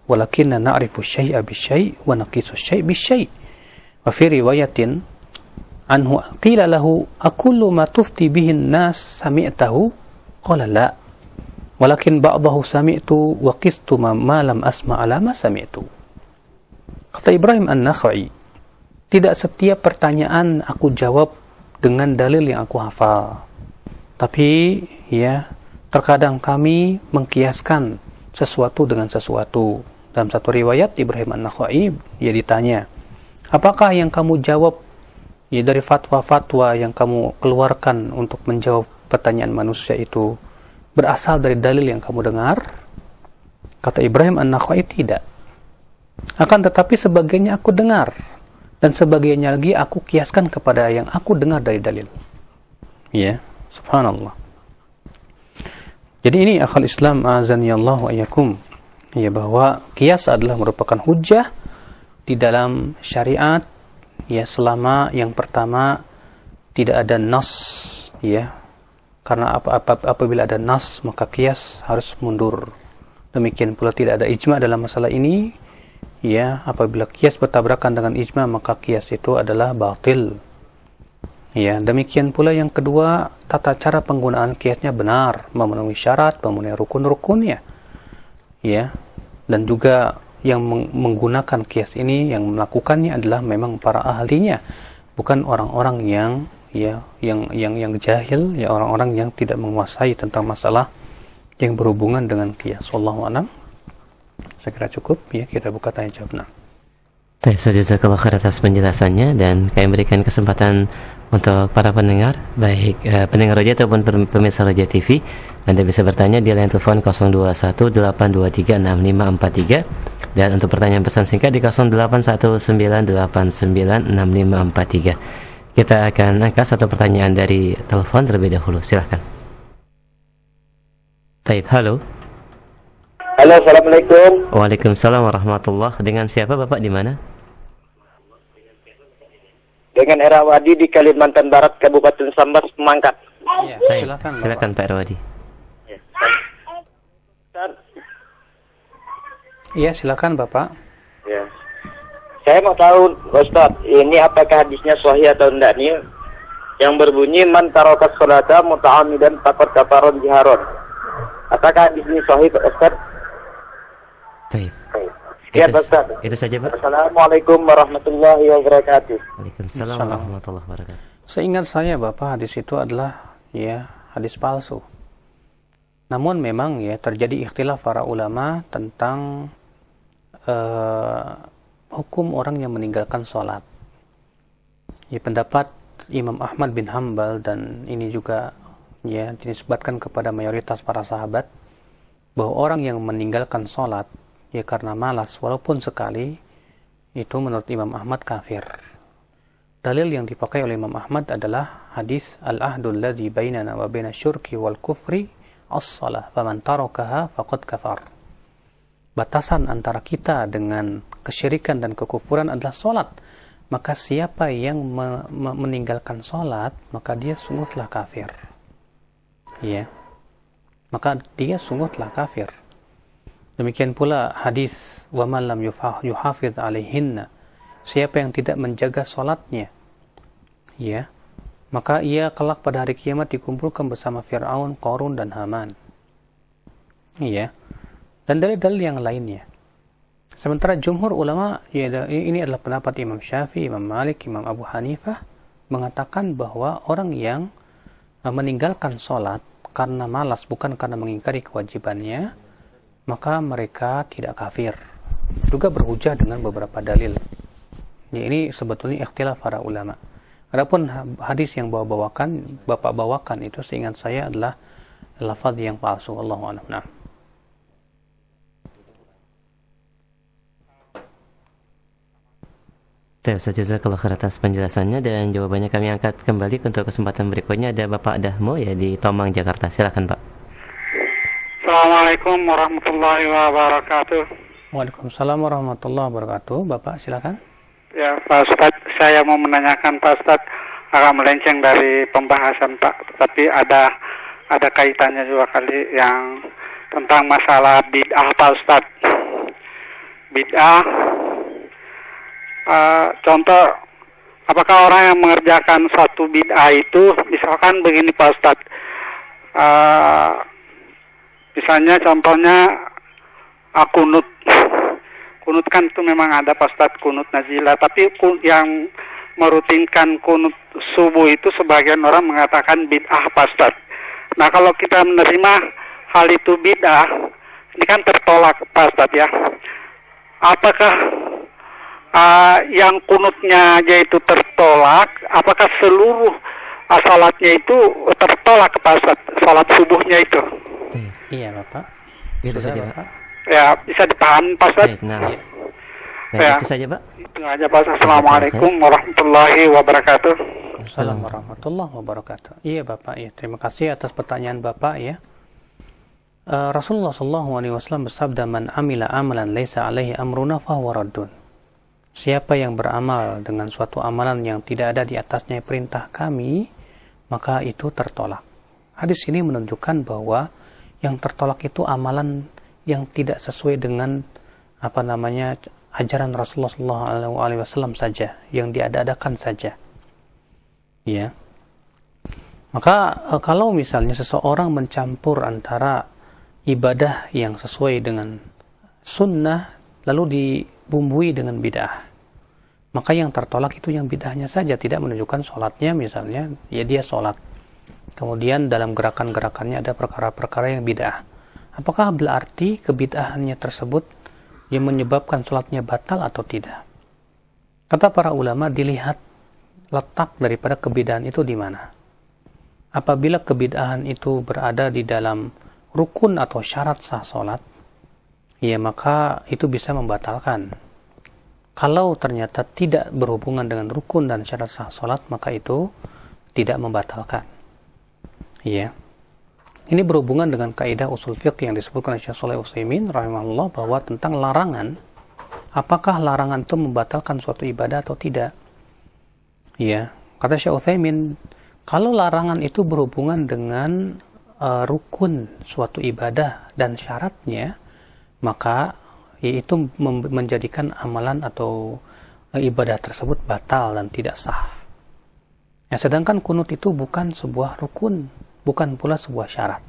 B: walakinna na'rifu syai'a bisyai' wa naqisu syai' bisyai'." Wa fi riwayatin anhu qila lahu akullu ma tufti bihi an-nas sami'tahu? Qala la. Walakin ba'dahu sami'tu wa qistu ma lam asma' ala ma sami'tu. Kata Ibrahim An-Nakhai, tidak setiap pertanyaan aku jawab dengan dalil yang aku hafal. Tapi ya, terkadang kami mengkiaskan sesuatu dengan sesuatu. Dalam satu riwayat Ibrahim An-Nakhai, dia ditanya, apakah yang kamu jawab ya dari fatwa-fatwa yang kamu keluarkan untuk menjawab pertanyaan manusia itu berasal dari dalil yang kamu dengar? Kata Ibrahim An-Nakhai, tidak. Akan tetapi sebagiannya aku dengar dan sebagiannya lagi aku kiaskan kepada yang aku dengar dari dalil. Ya, subhanallah. Jadi ini akhal Islam azani Allah wa iyyakum, ya, bahwa kias adalah merupakan hujjah di dalam syariat, ya, selama yang pertama tidak ada nas, ya. Karena apabila ada nas, maka qiyas harus mundur. Demikian pula tidak ada ijma dalam masalah ini, ya apabila kias bertabrakan dengan ijma maka kias itu adalah batil. Ya, demikian pula yang kedua, tata cara penggunaan kiasnya benar, memenuhi syarat, memenuhi rukun-rukunnya. Ya. Dan juga yang menggunakan kias ini, yang melakukannya adalah memang para ahlinya, bukan orang-orang yang yang jahil, ya orang-orang yang tidak menguasai tentang masalah yang berhubungan dengan kias. Wallahu a'lam. Saya kira cukup ya, kita buka tanya jawab. Nah.
A: Baik, jazakallahu khair atas penjelasannya, dan kami berikan kesempatan untuk para pendengar, baik pendengar Roja ataupun pemirsa Roja TV, Anda bisa bertanya di line telepon 0218236543, dan untuk pertanyaan pesan singkat di 0819896543. Kita akan angkat satu pertanyaan dari telepon terlebih dahulu. Silahkan. Taib, halo.
C: Halo, assalamualaikum.
A: Waalaikumsalam warahmatullah. Dengan siapa Bapak, di mana?
C: Dengan Erawadi di Kalimantan Barat, Kabupaten Sambas, Pemangkat.
B: Ya,
A: silakan Pak Erawadi.
B: Iya, silakan Bapak.
C: Ya. Saya mau tahu, Ustaz, ini apakah hadisnya sahih atau enggak nih? Yang berbunyi man taraka sholata muta'ammidan faqad kafara jiharon. Apakah hadis ini sahih, Ustaz?
A: Baik.
C: Sekian, Ustaz.
A: Itu saja, Pak.
C: Assalamualaikum warahmatullahi wabarakatuh.
A: Waalaikumsalam warahmatullahi wabarakatuh.
B: Seingat saya Bapak, hadis itu adalah ya hadis palsu. Namun memang ya terjadi ikhtilaf para ulama tentang hukum orang yang meninggalkan sholat. Ya, pendapat Imam Ahmad bin Hambal, dan ini juga ya dinisbatkan kepada mayoritas para sahabat, bahwa orang yang meninggalkan sholat ya karena malas walaupun sekali, itu menurut Imam Ahmad kafir. Dalil yang dipakai oleh Imam Ahmad adalah hadis al-ahdul ladzi bainana wa baina syirki wal kufri as-shalah faman tarakaha faqad kafar. Batasan antara kita dengan kesyirikan dan kekufuran adalah sholat. Maka siapa yang meninggalkan sholat, maka dia sungguh telah kafir. Ya. Maka dia sungguh telah kafir. Demikian pula hadis wa man lam yuhafidz alaihinna, siapa yang tidak menjaga salatnya, ya, maka ia kelak pada hari kiamat dikumpulkan bersama Firaun, Qarun dan Haman. Ya. Dan dalil-dalil yang lainnya. Sementara jumhur ulama, ya, ini adalah pendapat Imam Syafi'i, Imam Malik, Imam Abu Hanifah, mengatakan bahwa orang yang meninggalkan salat karena malas, bukan karena mengingkari kewajibannya, maka mereka tidak kafir. Juga berhujah dengan beberapa dalil. Ya, ini sebetulnya ikhtilaf para ulama. Adapun hadis yang Bapak bawakan itu seingat saya adalah lafaz yang palsu. Allahu a'lam. Nah.
A: Jazakallahu khair atas penjelasannya, dan jawabannya kami angkat kembali untuk kesempatan berikutnya. Ada Bapak Dahmo ya di Tomang, Jakarta. Silakan, Pak.
D: Assalamualaikum warahmatullahi wabarakatuh.
B: Waalaikumsalam warahmatullahi wabarakatuh. Bapak silakan.
D: Ya, Pak Ustadz, saya mau menanyakan Pak Ustadz, agak melenceng dari pembahasan Pak, tapi ada kaitannya juga kali yang tentang masalah bid'ah Pak Ustadz. Bid'ah, contoh, apakah orang yang mengerjakan suatu bid'ah itu, misalkan begini Pak Ustadz, misalnya contohnya kunut. Kunut kan itu memang ada Pak Ustadz, kunut nazilah, tapi yang merutinkan kunut subuh itu sebagian orang mengatakan bid'ah Pak Ustadz. Nah, kalau kita menerima hal itu bid'ah, ini kan tertolak Pak Ustadz ya. Apakah yang kunutnya aja itu tertolak, apakah seluruh salatnya itu tertolak Pak Ustadz, salat subuhnya itu?
B: Iya Bapak.
A: Itu saja Pak.
D: Ya, bisa dipahami Pak Ustadz.
A: Baik, nah.
D: Ya.
A: Itu saja Pak.
D: Itu aja Pak. Assalamualaikum warahmatullahi wabarakatuh.
B: Assalamualaikum warahmatullahi wabarakatuh. Iya Bapak, ya. Terima kasih atas pertanyaan Bapak ya. Rasulullah SAW bersabda, man amila amalan laisa alaihi amruna fahuwa raddun. Siapa yang beramal dengan suatu amalan yang tidak ada di atasnya perintah kami, maka itu tertolak. Hadis ini menunjukkan bahwa yang tertolak itu amalan yang tidak sesuai dengan ajaran Rasulullah SAW saja, yang diada-adakan saja. Ya. Maka kalau misalnya seseorang mencampur antara ibadah yang sesuai dengan sunnah lalu dibumbui dengan bid'ah, maka yang tertolak itu yang bid'ahnya saja, tidak menunjukkan sholatnya. Misalnya ya dia sholat, kemudian dalam gerakan-gerakannya ada perkara-perkara yang bid'ah, apakah berarti kebid'ahannya tersebut yang menyebabkan sholatnya batal atau tidak? Kata para ulama, dilihat letak daripada kebid'ahan itu di mana. Apabila kebid'ahan itu berada di dalam rukun atau syarat sah sholat, ya maka itu bisa membatalkan. Kalau ternyata tidak berhubungan dengan rukun dan syarat sah sholat, maka itu tidak membatalkan. Ya. Ini berhubungan dengan kaidah usul fiqh yang disebutkan oleh Syekh Shalih Utsaimin rahimahullah, bahwa tentang larangan, apakah larangan itu membatalkan suatu ibadah atau tidak. Ya, kata Syekh Utsaimin, kalau larangan itu berhubungan dengan rukun suatu ibadah dan syaratnya, maka yaitu menjadikan amalan atau ibadah tersebut batal dan tidak sah. Ya, sedangkan kunut itu bukan sebuah rukun, bukan pula sebuah syarat.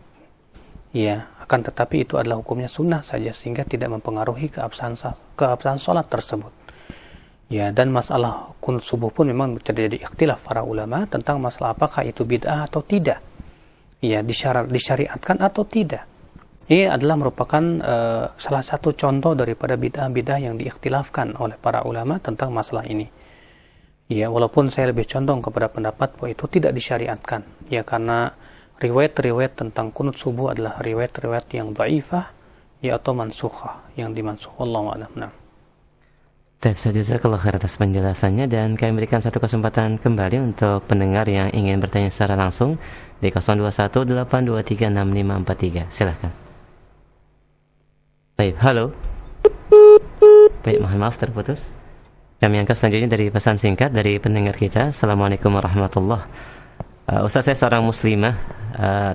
B: Ya, akan tetapi itu adalah hukumnya sunnah saja, sehingga tidak mempengaruhi keabsahan sholat tersebut. Ya, dan masalah kunut subuh pun memang terjadi ikhtilaf para ulama tentang masalah apakah itu bid'ah atau tidak. Ya, disyariatkan atau tidak. Ini adalah merupakan salah satu contoh daripada bid'ah-bid'ah yang diikhtilafkan oleh para ulama tentang masalah ini. Ya, walaupun saya lebih condong kepada pendapat bahwa itu tidak disyariatkan. Ya, karena riwayat-riwayat tentang kunut subuh adalah riwayat-riwayat yang dhaifah, ya, atau mansukhah, yang dimansuh. Wallahu a'lam. Nah.
A: Baik, jazakallahu khair atas penjelasannya, dan kami berikan satu kesempatan kembali untuk pendengar yang ingin bertanya secara langsung di 0218236543. Silakan. Baik, halo. Baik, mohon maaf terputus. Kami angkat selanjutnya dari pesan singkat dari pendengar kita. Assalamualaikum warahmatullahi wabarakatuh. Ustaz, saya seorang muslimah,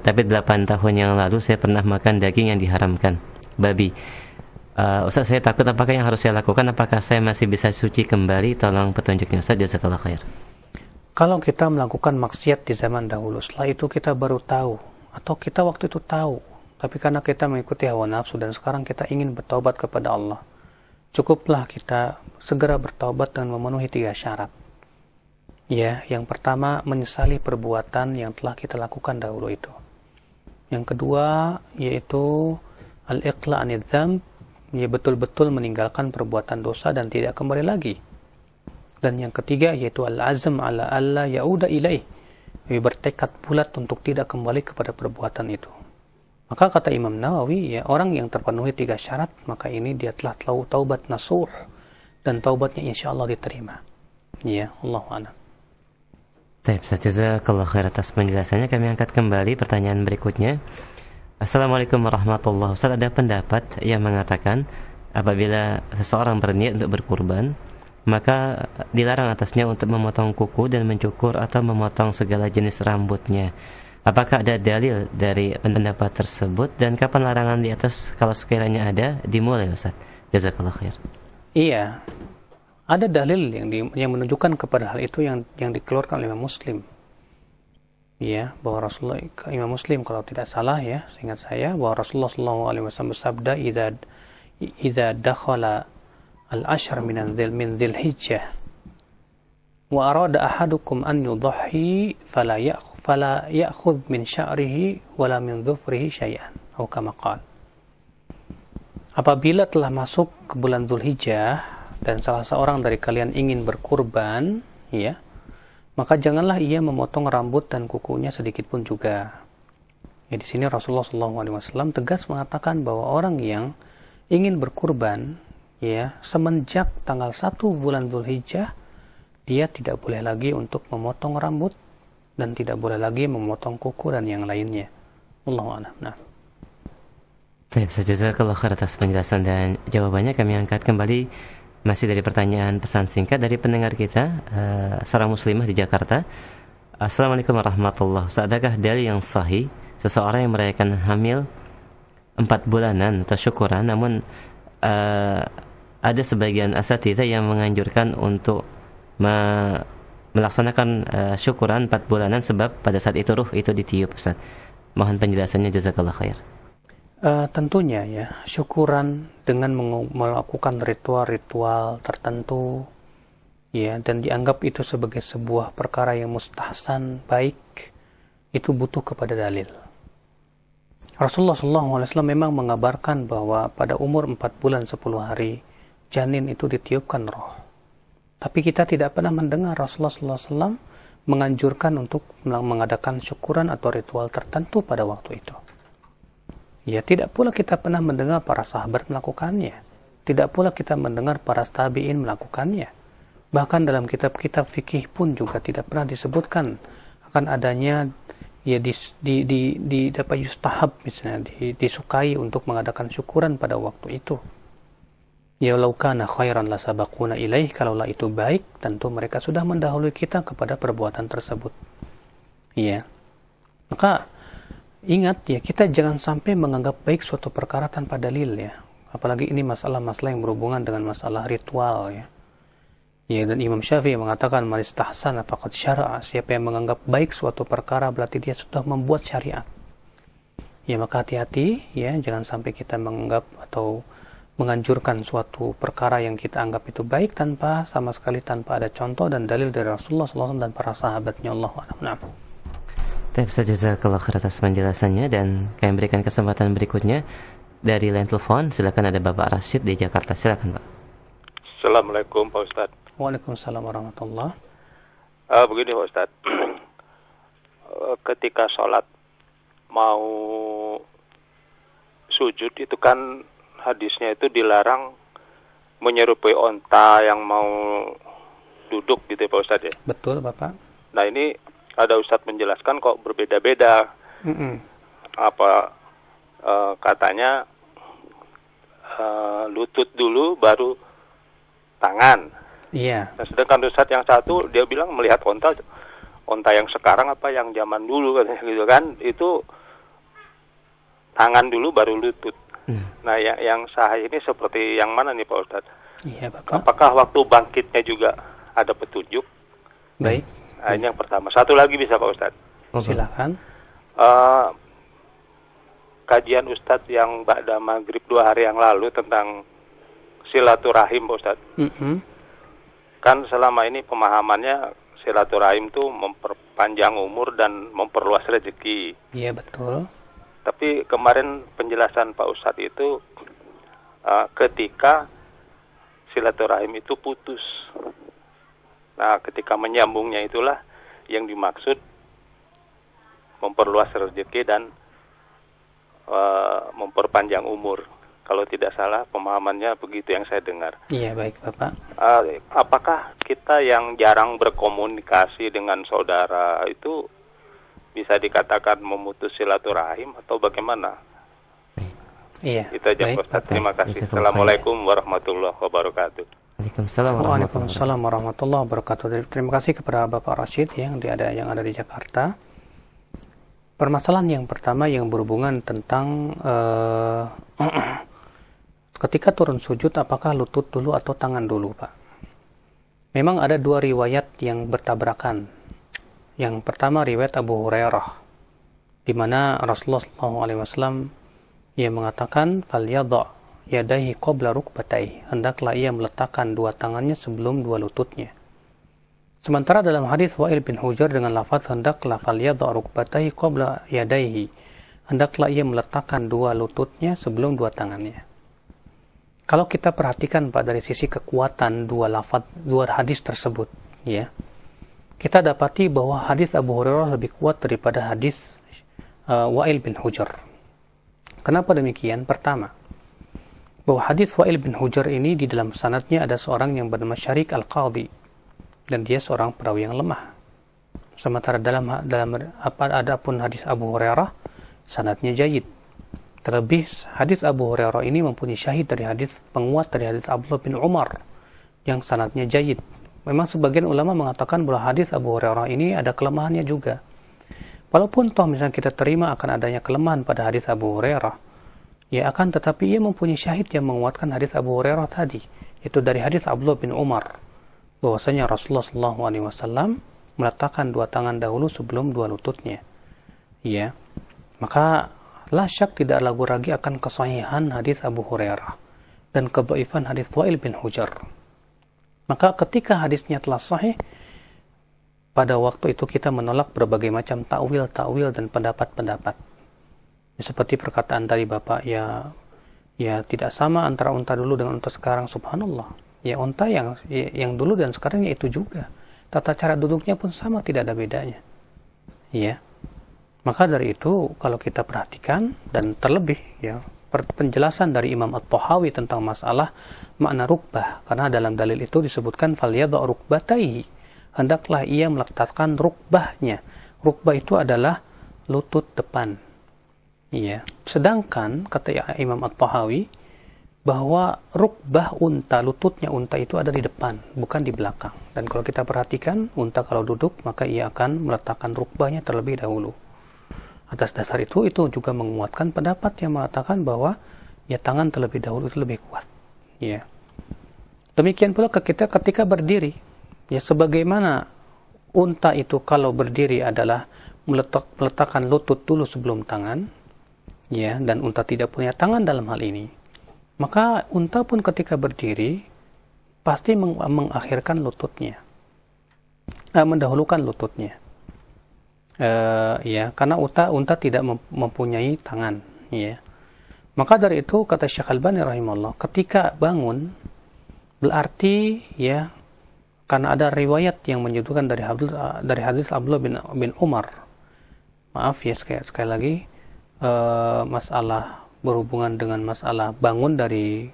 A: tapi 8 tahun yang lalu saya pernah makan daging yang diharamkan, babi. Ustaz, saya takut, apakah yang harus saya lakukan? Apakah saya masih bisa suci kembali? Tolong petunjuknya Ustaz, jazakallahu khair.
B: Kalau kita melakukan maksiat di zaman dahulu, setelah itu kita baru tahu, atau kita waktu itu tahu, tapi karena kita mengikuti hawa nafsu dan sekarang kita ingin bertaubat kepada Allah, cukuplah kita segera bertaubat dengan memenuhi 3 syarat. Ya, yang pertama, menyesali perbuatan yang telah kita lakukan dahulu itu. Yang kedua, yaitu al-iqla' anidz dzamb, ya, betul-betul meninggalkan perbuatan dosa dan tidak kembali lagi. Dan yang ketiga yaitu al-azm ala alla yauda ilaih, bertekad bulat untuk tidak kembali kepada perbuatan itu. Maka kata Imam Nawawi, ya, orang yang terpenuhi 3 syarat, maka ini dia telah taubat nasuh, dan taubatnya insyaallah diterima. Ya, Allahu a'lam.
A: Baik, jazakallahu khair atas penjelasannya. Kami angkat kembali pertanyaan berikutnya. Assalamualaikum warahmatullahi wabarakatuh. Ustaz, ada pendapat yang mengatakan apabila seseorang berniat untuk berkurban, maka dilarang atasnya untuk memotong kuku dan mencukur atau memotong segala jenis rambutnya. Apakah ada dalil dari pendapat tersebut, dan kapan larangan di atas, kalau sekiranya ada, dimulai Ustaz? Jazakallahu khair.
B: Iya, ada dalil yang menunjukkan kepada hal itu yang dikeluarkan oleh Imam Muslim. Ya, bahwa Rasulullah, Imam Muslim kalau tidak salah, ya, seingat saya, bahwa Rasulullah SAW bersabda, idza dakhala al-ashr min dzil-hijjah wa arada ahadukum an yudhhi fala ya'khudh min sya'rihi wala min dhufrihi syai'an, atau kama qala. Apabila telah masuk ke bulan Dzulhijjah dan salah seorang dari kalian ingin berkurban, ya, maka janganlah ia memotong rambut dan kukunya sedikit pun juga. Ya, di sini Rasulullah SAW tegas mengatakan bahwa orang yang ingin berkurban, ya, semenjak tanggal 1 bulan Dzulhijjah, dia tidak boleh lagi untuk memotong rambut dan tidak boleh lagi memotong kuku dan yang lainnya. Allahu a'lam. Nah.
A: Baik, jazakallahu khair atas penjelasan dan jawabannya. Kami angkat kembali masih dari pertanyaan pesan singkat dari pendengar kita, seorang muslimah di Jakarta. Assalamualaikum warahmatullahi wabarakatuh. Adakah dalil yang sahih seseorang yang merayakan hamil 4 bulanan atau syukuran, namun ada sebagian asatidz yang menganjurkan untuk melaksanakan syukuran 4 bulanan sebab pada saat itu ruh itu ditiup, Ustaz. Mohon penjelasannya, jazakallah khair.
B: Tentunya ya, syukuran dengan melakukan ritual-ritual tertentu ya, dan dianggap itu sebagai sebuah perkara yang mustahsan, baik, itu butuh kepada dalil. Rasulullah SAW memang mengabarkan bahwa pada umur 4 bulan 10 hari janin itu ditiupkan roh. Tapi kita tidak pernah mendengar Rasulullah SAW menganjurkan untuk mengadakan syukuran atau ritual tertentu pada waktu itu. Ya, tidak pula kita pernah mendengar para sahabat melakukannya. Tidak pula kita mendengar para tabi'in melakukannya. Bahkan dalam kitab-kitab fikih pun juga tidak pernah disebutkan akan adanya ya dapat yustahab, misalnya disukai untuk mengadakan syukuran pada waktu itu. Ya law kana khairan la sabaquna ilaih, kalaulah itu baik tentu mereka sudah mendahului kita kepada perbuatan tersebut. Ya. Maka ingat ya, kita jangan sampai menganggap baik suatu perkara tanpa dalil ya. Apalagi ini masalah-masalah yang berhubungan dengan masalah ritual ya. Ya, dan Imam Syafi'i mengatakan man istahsana faqad syara'a, siapa yang menganggap baik suatu perkara berarti dia sudah membuat syariat. Ya, maka hati-hati ya, jangan sampai kita menganggap atau menganjurkan suatu perkara yang kita anggap itu baik sama sekali tanpa ada contoh dan dalil dari Rasulullah SAW dan para sahabatnya. Allahu a'lam.
A: Baik, jazakallahu khair atas penjelasannya, dan kami berikan kesempatan berikutnya dari line telepon. Silakan, ada Bapak Rashid di Jakarta. Silakan, Pak.
E: Assalamualaikum Pak Ustadz.
B: Waalaikumsalam warahmatullah.
E: Begini Pak Ustadz, ketika sholat mau sujud itu kan hadisnya itu dilarang menyerupai onta yang mau duduk gitu ya Pak Ustadz ya?
B: Betul Bapak.
E: Nah ini ada Ustadz menjelaskan kok berbeda-beda. Katanya lutut dulu baru tangan.
B: Iya.
E: Nah, sedangkan Ustadz yang satu dia bilang melihat onta yang sekarang apa yang zaman dulu katanya gitu kan, itu tangan dulu baru lutut. Nah yang sah ini seperti yang mana nih Pak Ustadz?
B: Iya Bapak.
E: Apakah waktu bangkitnya juga ada petunjuk?
B: Baik.
E: Nah, ini yang pertama. Satu lagi bisa Pak Ustadz?
B: Silakan.
E: Kajian Ustadz yang ba'da maghrib 2 hari yang lalu tentang silaturahim Pak Ustadz. Kan selama ini pemahamannya silaturahim itu memperpanjang umur dan memperluas rezeki.
B: Iya betul.
E: Tapi kemarin penjelasan Pak Ustadz itu ketika silaturahim itu putus. Nah ketika menyambungnya itulah yang dimaksud memperluas rezeki dan memperpanjang umur. Kalau tidak salah pemahamannya begitu yang saya dengar.
B: Iya baik Bapak.
E: Apakah kita yang jarang berkomunikasi dengan saudara itu bisa dikatakan memutus silaturahim atau bagaimana?
B: Iya.
E: Itu aja Pak. Terima kasih. Assalamualaikum warahmatullahi wabarakatuh.
B: Waalaikumsalam warahmatullahi wabarakatuh. Terima kasih kepada Bapak Rashid yang ada di Jakarta. Permasalahan yang pertama yang berhubungan tentang ketika turun sujud apakah lutut dulu atau tangan dulu, Pak? Memang ada 2 riwayat yang bertabrakan. Yang pertama riwayat Abu Hurairah, di mana Rasulullah SAW ia mengatakan falyadha yadayhi qabla rukbatayhi, hendaklah ia meletakkan 2 tangannya sebelum 2 lututnya. Sementara dalam hadis Wa'il bin Hujr dengan lafaz hendaklah falyadha rukbatayhi qabla yadayhi, hendaklah ia meletakkan 2 lututnya sebelum 2 tangannya. Kalau kita perhatikan Pak dari sisi kekuatan 2 lafaz 2 hadis tersebut, ya, kita dapati bahwa hadis Abu Hurairah lebih kuat daripada hadis Wa'il bin Hujr. Kenapa demikian? Pertama, bahwa hadis Wa'il bin Hujr ini di dalam sanadnya ada seorang yang bernama Syarik Al-Qadhi, dan dia seorang perawi yang lemah. Sementara dalam adapun hadis Abu Hurairah sanadnya jayyid. Terlebih hadis Abu Hurairah ini mempunyai syahid dari hadis penguat dari hadis Abdullah bin Umar yang sanadnya jayyid. Memang sebagian ulama mengatakan bahwa hadis Abu Hurairah ini ada kelemahannya juga. Walaupun toh misalnya kita terima akan adanya kelemahan pada hadis Abu Hurairah, ya akan tetapi ia mempunyai syahid yang menguatkan hadis Abu Hurairah tadi. Itu dari hadis Abdullah bin Umar bahwasanya Rasulullah SAW meletakkan dua tangan dahulu sebelum dua lututnya. Ya, maka la syak tidak ragu lagi akan kesahihan hadis Abu Hurairah dan kedhaifan hadis Wa'il bin Hujr. Maka ketika hadisnya telah sahih, pada waktu itu kita menolak berbagai macam takwil dan pendapat-pendapat. Seperti perkataan dari Bapak, ya tidak sama antara unta dulu dengan unta sekarang, subhanallah. Ya unta yang dulu dan sekarang ya itu juga. Tata cara duduknya pun sama, tidak ada bedanya. Ya. Maka dari itu kalau kita perhatikan, dan terlebih ya penjelasan dari Imam At-Tahawi tentang masalah makna rukbah, karena dalam dalil itu disebutkan falyadha rukbataihi, hendaklah ia meletakkan rukbahnya. Rukbah itu adalah lutut depan. Iya. Sedangkan kata Imam At-Tahawi bahwa rukbah unta, lututnya unta itu ada di depan, bukan di belakang. Dan kalau kita perhatikan, unta kalau duduk maka ia akan meletakkan rukbahnya terlebih dahulu. Atas dasar itu juga menguatkan pendapat yang mengatakan bahwa ya tangan terlebih dahulu itu lebih kuat. Ya. Demikian pula ketika berdiri, ya sebagaimana unta itu kalau berdiri adalah meletakkan lutut dulu sebelum tangan, ya, dan unta tidak punya tangan dalam hal ini, maka unta pun ketika berdiri pasti mengakhirkan lututnya, mendahulukan lututnya. Ya, karena unta tidak mempunyai tangan, ya. Maka dari itu kata Syekh Albani rahimahullah, ketika bangun berarti ya karena ada riwayat yang menyebutkan dari hadis Abdullah bin Umar. Maaf ya sekali lagi, masalah berhubungan dengan masalah bangun dari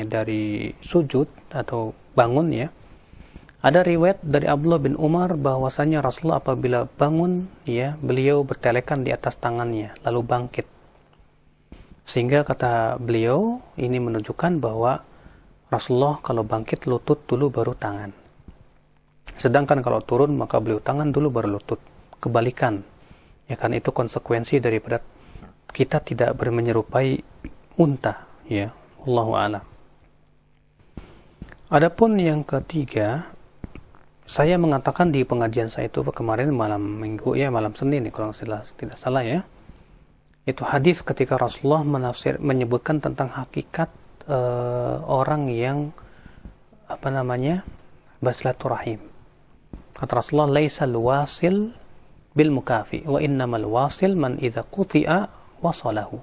B: dari sujud atau bangun, ya. Ada riwayat dari Abdullah bin Umar bahwasanya Rasulullah apabila bangun, ya, beliau bertelekan di atas tangannya lalu bangkit. Sehingga kata beliau ini menunjukkan bahwa Rasulullah kalau bangkit lutut dulu baru tangan. Sedangkan kalau turun maka beliau tangan dulu baru lutut. Kebalikan. Ya, kan itu konsekuensi daripada kita tidak menyerupai unta, ya. Wallahu a'lam. Adapun yang ketiga, saya mengatakan di pengajian saya itu kemarin malam Minggu, ya, malam Senin, kalau tidak salah, ya. Itu hadis ketika Rasulullah menyebutkan tentang hakikat orang yang bersilaturahim. Kata Rasulullah, laisal wasil bil mukafi wa innamal wasil man idza quti'a wasalahu.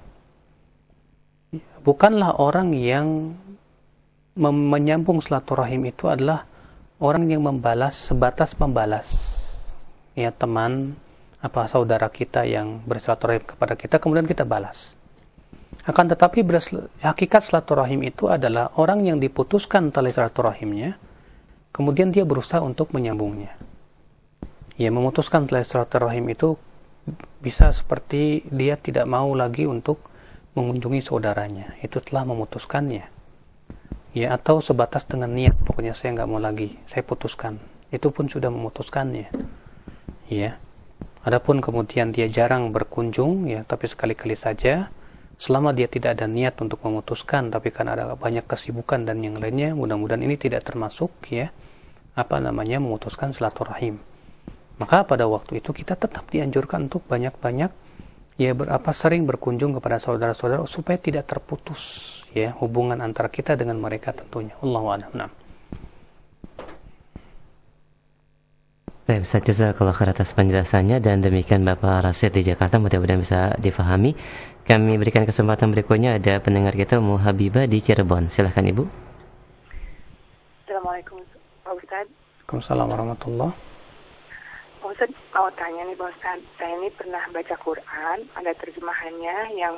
B: Bukanlah orang yang menyambung silaturahim itu adalah orang yang membalas sebatas membalas, ya, teman saudara kita yang bersilaturahim kepada kita kemudian kita balas. Akan tetapi hakikat silaturahim itu adalah orang yang diputuskan tali silaturahimnya kemudian dia berusaha untuk menyambungnya. Ya, memutuskan tali silaturahim itu bisa seperti dia tidak mau lagi untuk mengunjungi saudaranya, itu telah memutuskannya. Ya, atau sebatas dengan niat, pokoknya saya nggak mau lagi, saya putuskan, itu pun sudah memutuskannya. Ya. Adapun kemudian dia jarang berkunjung, ya, tapi sekali-kali saja, selama dia tidak ada niat untuk memutuskan, tapi kan ada banyak kesibukan dan yang lainnya, mudah-mudahan ini tidak termasuk, ya, memutuskan silaturahim. Maka pada waktu itu kita tetap dianjurkan untuk banyak-banyak, ya, sering berkunjung kepada saudara-saudara supaya tidak terputus, ya, hubungan antara kita dengan mereka tentunya. Allahu a'lam.
A: Baik, Ustaz, jazakallahu khair atas penjelasannya, dan demikian Bapak Rasyid di Jakarta, mudah-mudahan bisa difahami. Kami berikan kesempatan berikutnya, ada pendengar kita Ummu Habibah di Cirebon. Silahkan Ibu.
F: Assalamualaikum Pak Ustaz.
B: Waalaikumsalam warahmatullahi.
F: Pak Ustaz, mau tanya nih Pak Ustaz, saya ini pernah baca Quran, ada terjemahannya yang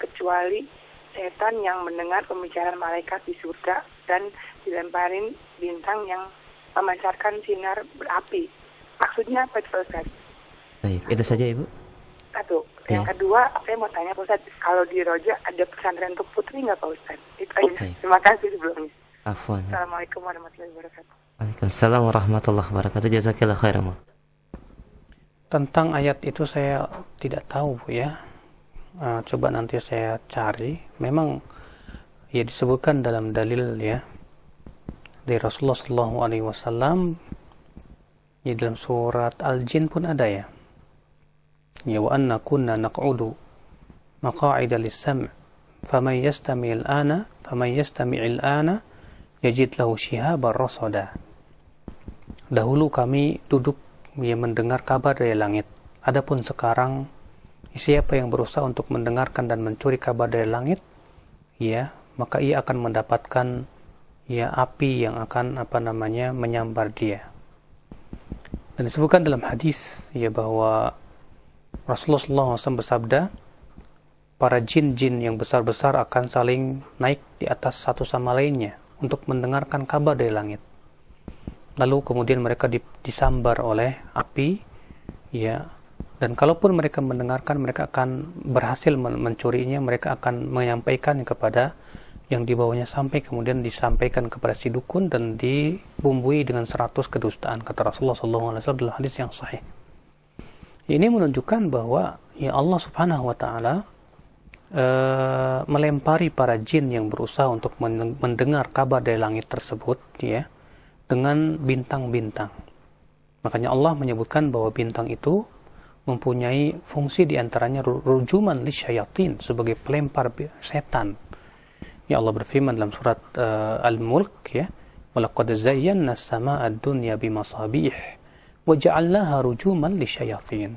F: kecuali setan yang mendengar pembicaraan malaikat di surga dan dilemparin bintang yang memancarkan sinar berapi. Maksudnya apa itu Pak Ustaz?
A: Baik, itu saja Ibu.
F: Satu. Yang kedua, saya mau tanya Pak Ustaz, kalau di Roja ada pesantren untuk putri nggak Pak Ustaz? Itu aja. Terima kasih sebelumnya.
A: Afwan.
F: Assalamualaikum warahmatullahi wabarakatuh.
A: Waalaikumsalam warahmatullahi wabarakatuh. Jazakallahu khairan.
B: Tentang ayat itu saya tidak tahu, ya. Coba nanti saya cari. Memang ya disebutkan dalam dalil ya dari Rasulullah SAW, ya dalam surat Al-Jin pun ada ya. Ya wa anna kunna naq'udu maqa'ida lis-sam' faman yastami'il ana yajid lahu shihaban rasada. Dahulu kami duduk ya mendengar kabar dari langit. Adapun sekarang siapa yang berusaha untuk mendengarkan dan mencuri kabar dari langit, ya, maka ia akan mendapatkan ya api yang akan menyambar dia. Dan disebutkan dalam hadis ya bahwa Rasulullah SAW bersabda, para jin-jin yang besar-besar akan saling naik di atas satu sama lainnya untuk mendengarkan kabar dari langit. Lalu kemudian mereka disambar oleh api, ya. Dan kalaupun mereka mendengarkan, mereka akan berhasil mencurinya, mereka akan menyampaikan kepada yang di bawahnya sampai kemudian disampaikan kepada si dukun dan dibumbui dengan 100 kedustaan, kata Rasulullah SAW dalam hadis yang sahih. Ini menunjukkan bahwa ya Allah Subhanahu wa taala melempari para jin yang berusaha untuk mendengar kabar dari langit tersebut ya dengan bintang-bintang. Makanya Allah menyebutkan bahwa bintang itu mempunyai fungsi diantaranya rujuman lisyayatin, sebagai pelempar setan. Ya Allah berfirman dalam surat Al-Mulk ya, walaqad zayyana as-samaa'a ad-dunya bimasabih wa ja'alnaha rujuman lisyayatin.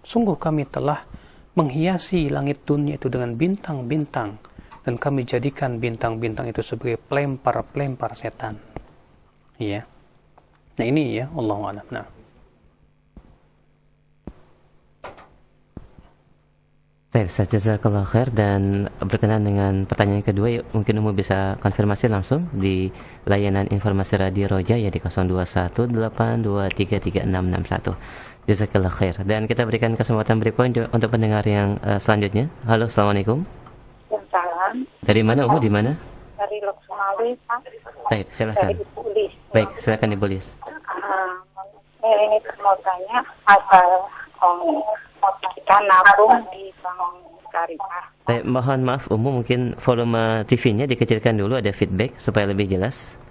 B: Sungguh kami telah menghiasi langit dunia itu dengan bintang-bintang dan kami jadikan bintang-bintang itu sebagai pelempar-pelempar setan. Ya. Nah ini ya, Allahu a'lam. Nah.
A: Baik, jazakallah khair. Dan berkenaan dengan pertanyaan kedua, yuk, mungkin Umu bisa konfirmasi langsung di layanan informasi Radio Roja ya di 0218233661. Jazakallah khair. Dan kita berikan kesempatan berikutnya untuk pendengar yang selanjutnya. Halo, assalamualaikum.
G: Salam.
A: Dari mana Umu? Di mana?
G: Dari Loksmawi, Pak.
A: Baik, silakan.
G: Dari Bulis.
A: Baik, silakan Ibu Lis.
G: Ini mau tanya asal kita nabung di bank syariah.
A: Baik, mohon maaf Umu, mungkin volume TV-nya dikecilkan dulu, ada feedback supaya lebih jelas.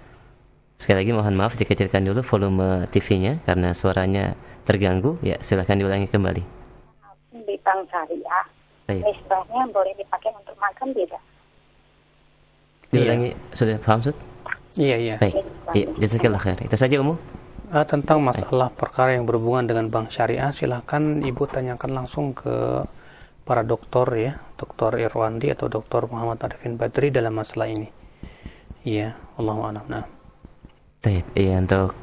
A: Sekali lagi mohon maaf, dikecilkan dulu volume TV-nya karena suaranya terganggu. Ya, silakan diulangi kembali.
G: Di bank syariah, nisbahnya boleh dipakai untuk makan tidak?
A: Diulangi, sudah paham Ustaz?
B: Iya.
A: Baik, iya, jazakallah khair. Itu saja Umu.
B: Tentang masalah perkara yang berhubungan dengan bank syariah, silakan Ibu tanyakan langsung ke para dokter ya, Dr. Irwandi atau Dr. Muhammad Arifin Badri dalam masalah ini. Iya, Allahu a'lam. Nah.
A: Baik, iya, untuk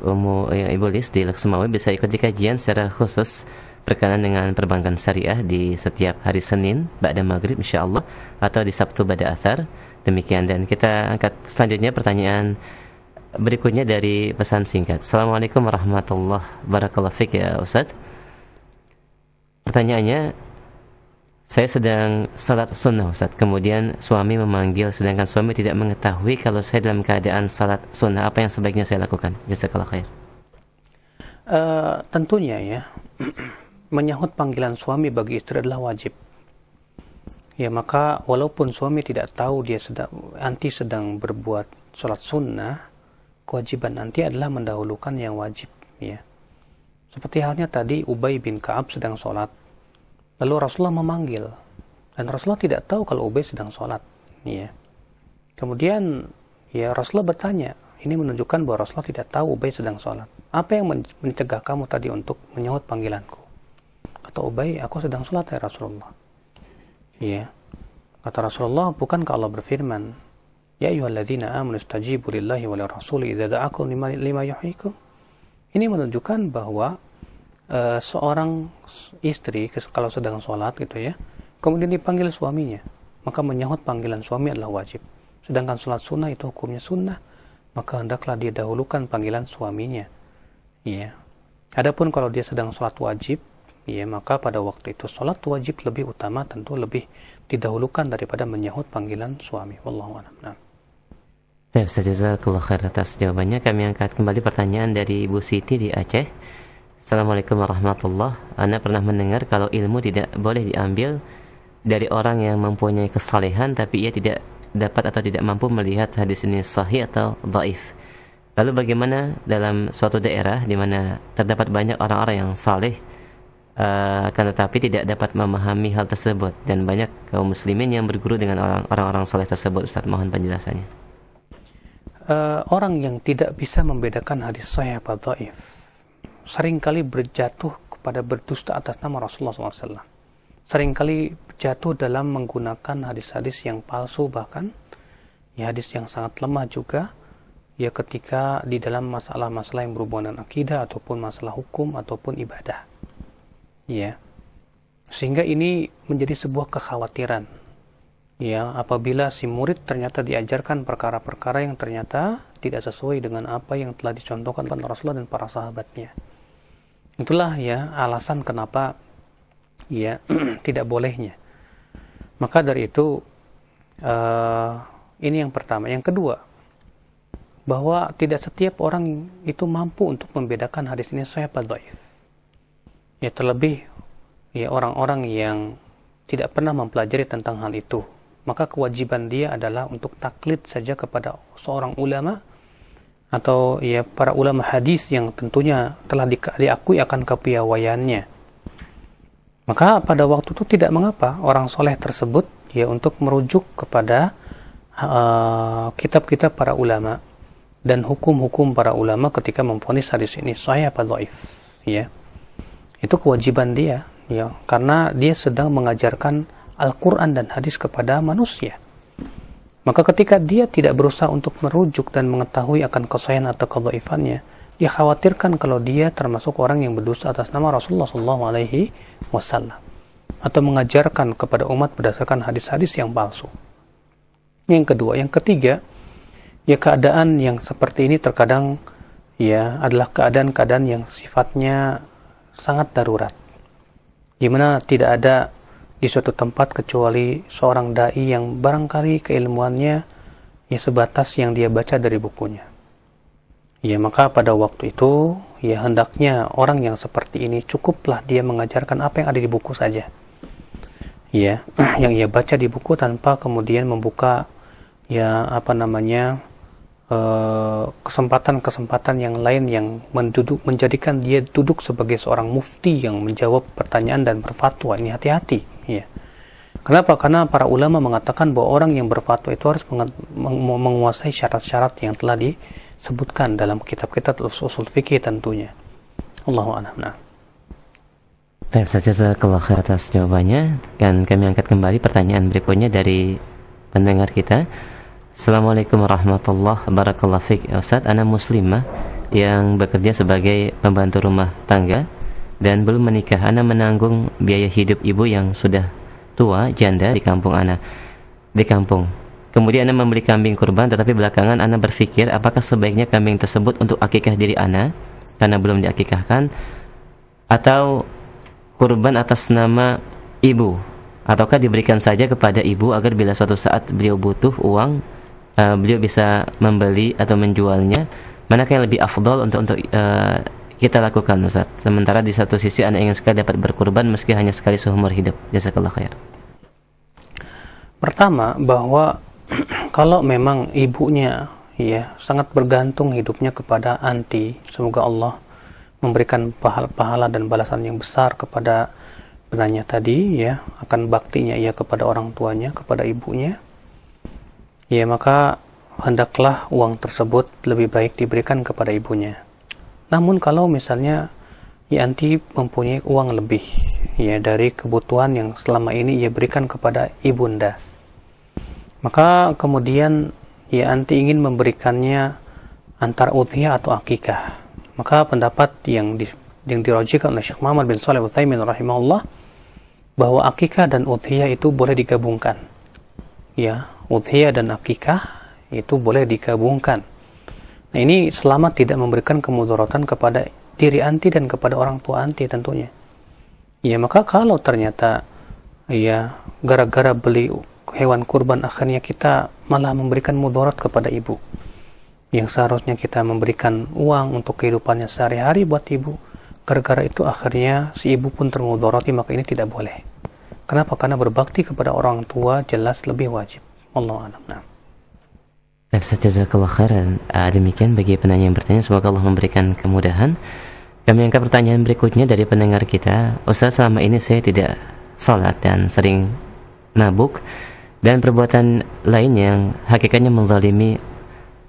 A: Ibu Lis di Loksmawi bisa ikuti kajian secara khusus berkenaan dengan perbankan syariah di setiap hari Senin ba'da maghrib insyaallah atau di Sabtu ba'da athar. Demikian, dan kita angkat selanjutnya pertanyaan berikutnya dari pesan singkat. Assalamualaikum warahmatullahi wabarakatuh. Fik ya Ustaz. Pertanyaannya, saya sedang salat sunnah Ustaz, kemudian suami memanggil sedangkan suami tidak mengetahui kalau saya dalam keadaan salat sunnah. Apa yang sebaiknya saya lakukan? Jazakallah khair.
B: Tentunya ya menyahut panggilan suami bagi istri adalah wajib. Ya, maka walaupun suami tidak tahu dia sedang berbuat salat sunnah, kewajiban nanti adalah mendahulukan yang wajib ya. Seperti halnya tadi Ubay bin Ka'ab sedang sholat, lalu Rasulullah memanggil dan Rasulullah tidak tahu kalau Ubay sedang sholat ya. Kemudian ya Rasulullah bertanya, ini menunjukkan bahwa Rasulullah tidak tahu Ubay sedang sholat. Apa yang mencegah kamu tadi untuk menyahut panggilanku? Kata Ubay, aku sedang sholat ya Rasulullah. Ya, kata Rasulullah, bukankah Allah berfirman, ya ayyuhalladzina amanu istajibu lillahi wa lirrasuli idza da'akum lima yuhyikum. Ini menunjukkan bahwa seorang istri kalau sedang sholat gitu ya, kemudian dipanggil suaminya, maka menyahut panggilan suami adalah wajib. Sedangkan sholat sunnah itu hukumnya sunnah, maka hendaklah dia dahulukan panggilan suaminya. Ya. Adapun kalau dia sedang sholat wajib, ya, maka pada waktu itu sholat wajib lebih utama, tentu lebih didahulukan daripada menyahut panggilan suami. Wallahu a'lam. Nah.
A: Jazakallah khair atas jawabannya. Kami angkat kembali pertanyaan dari Ibu Siti di Aceh. Assalamualaikum warahmatullahi. Ana pernah mendengar kalau ilmu tidak boleh diambil dari orang yang mempunyai kesalehan tapi ia tidak dapat atau tidak mampu melihat hadis ini sahih atau dhaif. Lalu bagaimana dalam suatu daerah di mana terdapat banyak orang-orang yang saleh, akan tetapi tidak dapat memahami hal tersebut, dan banyak kaum muslimin yang berguru dengan orang-orang saleh tersebut? Ustaz, mohon penjelasannya.
B: Orang yang tidak bisa membedakan hadis sahih atau dhaif seringkali berjatuh kepada berdusta atas nama Rasulullah SAW. Seringkali jatuh dalam menggunakan hadis-hadis yang palsu, bahkan ya hadis yang sangat lemah juga, ya ketika di dalam masalah-masalah yang berhubungan dengan akidah ataupun masalah hukum ataupun ibadah. Ya. Sehingga ini menjadi sebuah kekhawatiran. Ya, apabila si murid ternyata diajarkan perkara-perkara yang ternyata tidak sesuai dengan apa yang telah dicontohkan oleh Rasulullah dan para sahabatnya. Itulah ya alasan kenapa ya tidak bolehnya. Maka dari itu ini yang pertama. Yang kedua, bahwa tidak setiap orang itu mampu untuk membedakan hadis ini sahih atau dhaif. Ya, terlebih ya orang-orang yang tidak pernah mempelajari tentang hal itu. Maka kewajiban dia adalah untuk taklid saja kepada seorang ulama atau ya para ulama hadis yang tentunya telah diakui akan kepiawaiannya. Maka pada waktu itu tidak mengapa orang soleh tersebut ya untuk merujuk kepada kitab-kitab para ulama dan hukum-hukum para ulama ketika memvonis hadis ini sahih atau dhaif. Ya, itu kewajiban dia, ya, karena dia sedang mengajarkan Al-Quran dan hadis kepada manusia. Maka ketika dia tidak berusaha untuk merujuk dan mengetahui akan kesahihan atau kedhaifannya, dia khawatirkan kalau dia termasuk orang yang berdusta atas nama Rasulullah SAW atau mengajarkan kepada umat berdasarkan hadis-hadis yang palsu. Yang kedua, yang ketiga, ya keadaan yang seperti ini terkadang ya adalah keadaan-keadaan yang sifatnya sangat darurat, di mana tidak ada di suatu tempat kecuali seorang dai yang barangkali keilmuannya ya sebatas yang dia baca dari bukunya. Ya, maka pada waktu itu ya hendaknya orang yang seperti ini cukuplah dia mengajarkan apa yang ada di buku saja. Ya, yang ia baca di buku tanpa kemudian membuka ya kesempatan-kesempatan yang lain yang menjadikan dia duduk sebagai seorang mufti yang menjawab pertanyaan dan berfatwa. Ini hati-hati, ya. Kenapa? Karena para ulama mengatakan bahwa orang yang berfatwa itu harus menguasai syarat-syarat yang telah disebutkan dalam kitab-kitab usul fikih tentunya. Allahu a'lam. Nah.
A: Baik, jazakallahu khair atas jawabannya, dan kami angkat kembali pertanyaan berikutnya dari pendengar kita. Assalamualaikum warahmatullahi wabarakatuh. Fiik, Ustaz, ana muslimah yang bekerja sebagai pembantu rumah tangga dan belum menikah. Ana menanggung biaya hidup ibu yang sudah tua, janda di kampung ana. Kemudian ana membeli kambing kurban, tetapi belakangan ana berpikir apakah sebaiknya kambing tersebut untuk akikah diri ana karena belum diakikahkan, atau kurban atas nama ibu, ataukah diberikan saja kepada ibu agar bila suatu saat beliau butuh uang, beliau bisa membeli atau menjualnya. Manakah yang lebih afdal untuk kita lakukan, Ustaz? Sementara di satu sisi anak ingin sekali dapat berkurban meski hanya sekali seumur hidup. Jazakallah khair. Pertama, bahwa kalau memang ibunya ya sangat bergantung hidupnya kepada anti, semoga Allah memberikan pahala dan balasan yang besar kepada penanya tadi, ya, akan baktinya ia kepada orang tuanya, kepada ibunya, ya, maka hendaklah uang tersebut lebih baik diberikan kepada ibunya. Namun kalau misalnya ya anti mempunyai uang lebih ya dari kebutuhan yang selama ini ia berikan kepada ibunda, maka kemudian ya anti ingin memberikannya antara udhiyah atau akikah, maka pendapat yang dirajihkan oleh Syekh Muhammad bin Shalih Al-Utsaimin rahimahullah bahwa akikah dan udhiyah itu boleh digabungkan. Ya, udhiyah dan akikah itu boleh digabungkan. Nah, ini selama tidak memberikan kemudaratan kepada diri anti dan kepada orang tua anti tentunya. Ya, maka kalau ternyata ya gara-gara beli hewan kurban akhirnya kita malah memberikan mudarat kepada ibu, yang seharusnya kita memberikan uang untuk kehidupannya sehari-hari buat ibu, gara-gara itu akhirnya si ibu pun termudarati, maka ini tidak boleh. Kenapa? Karena berbakti kepada orang tua jelas lebih wajib.
B: Wallahu a'lam. Nah.
A: Ustaz, jazakallah khairan. Demikian bagi penanya yang bertanya, semoga Allah memberikan kemudahan. Kami angkat pertanyaan berikutnya dari pendengar kita. Ustaz, selama ini saya tidak salat dan sering mabuk dan perbuatan lain yang hakikatnya menzalimi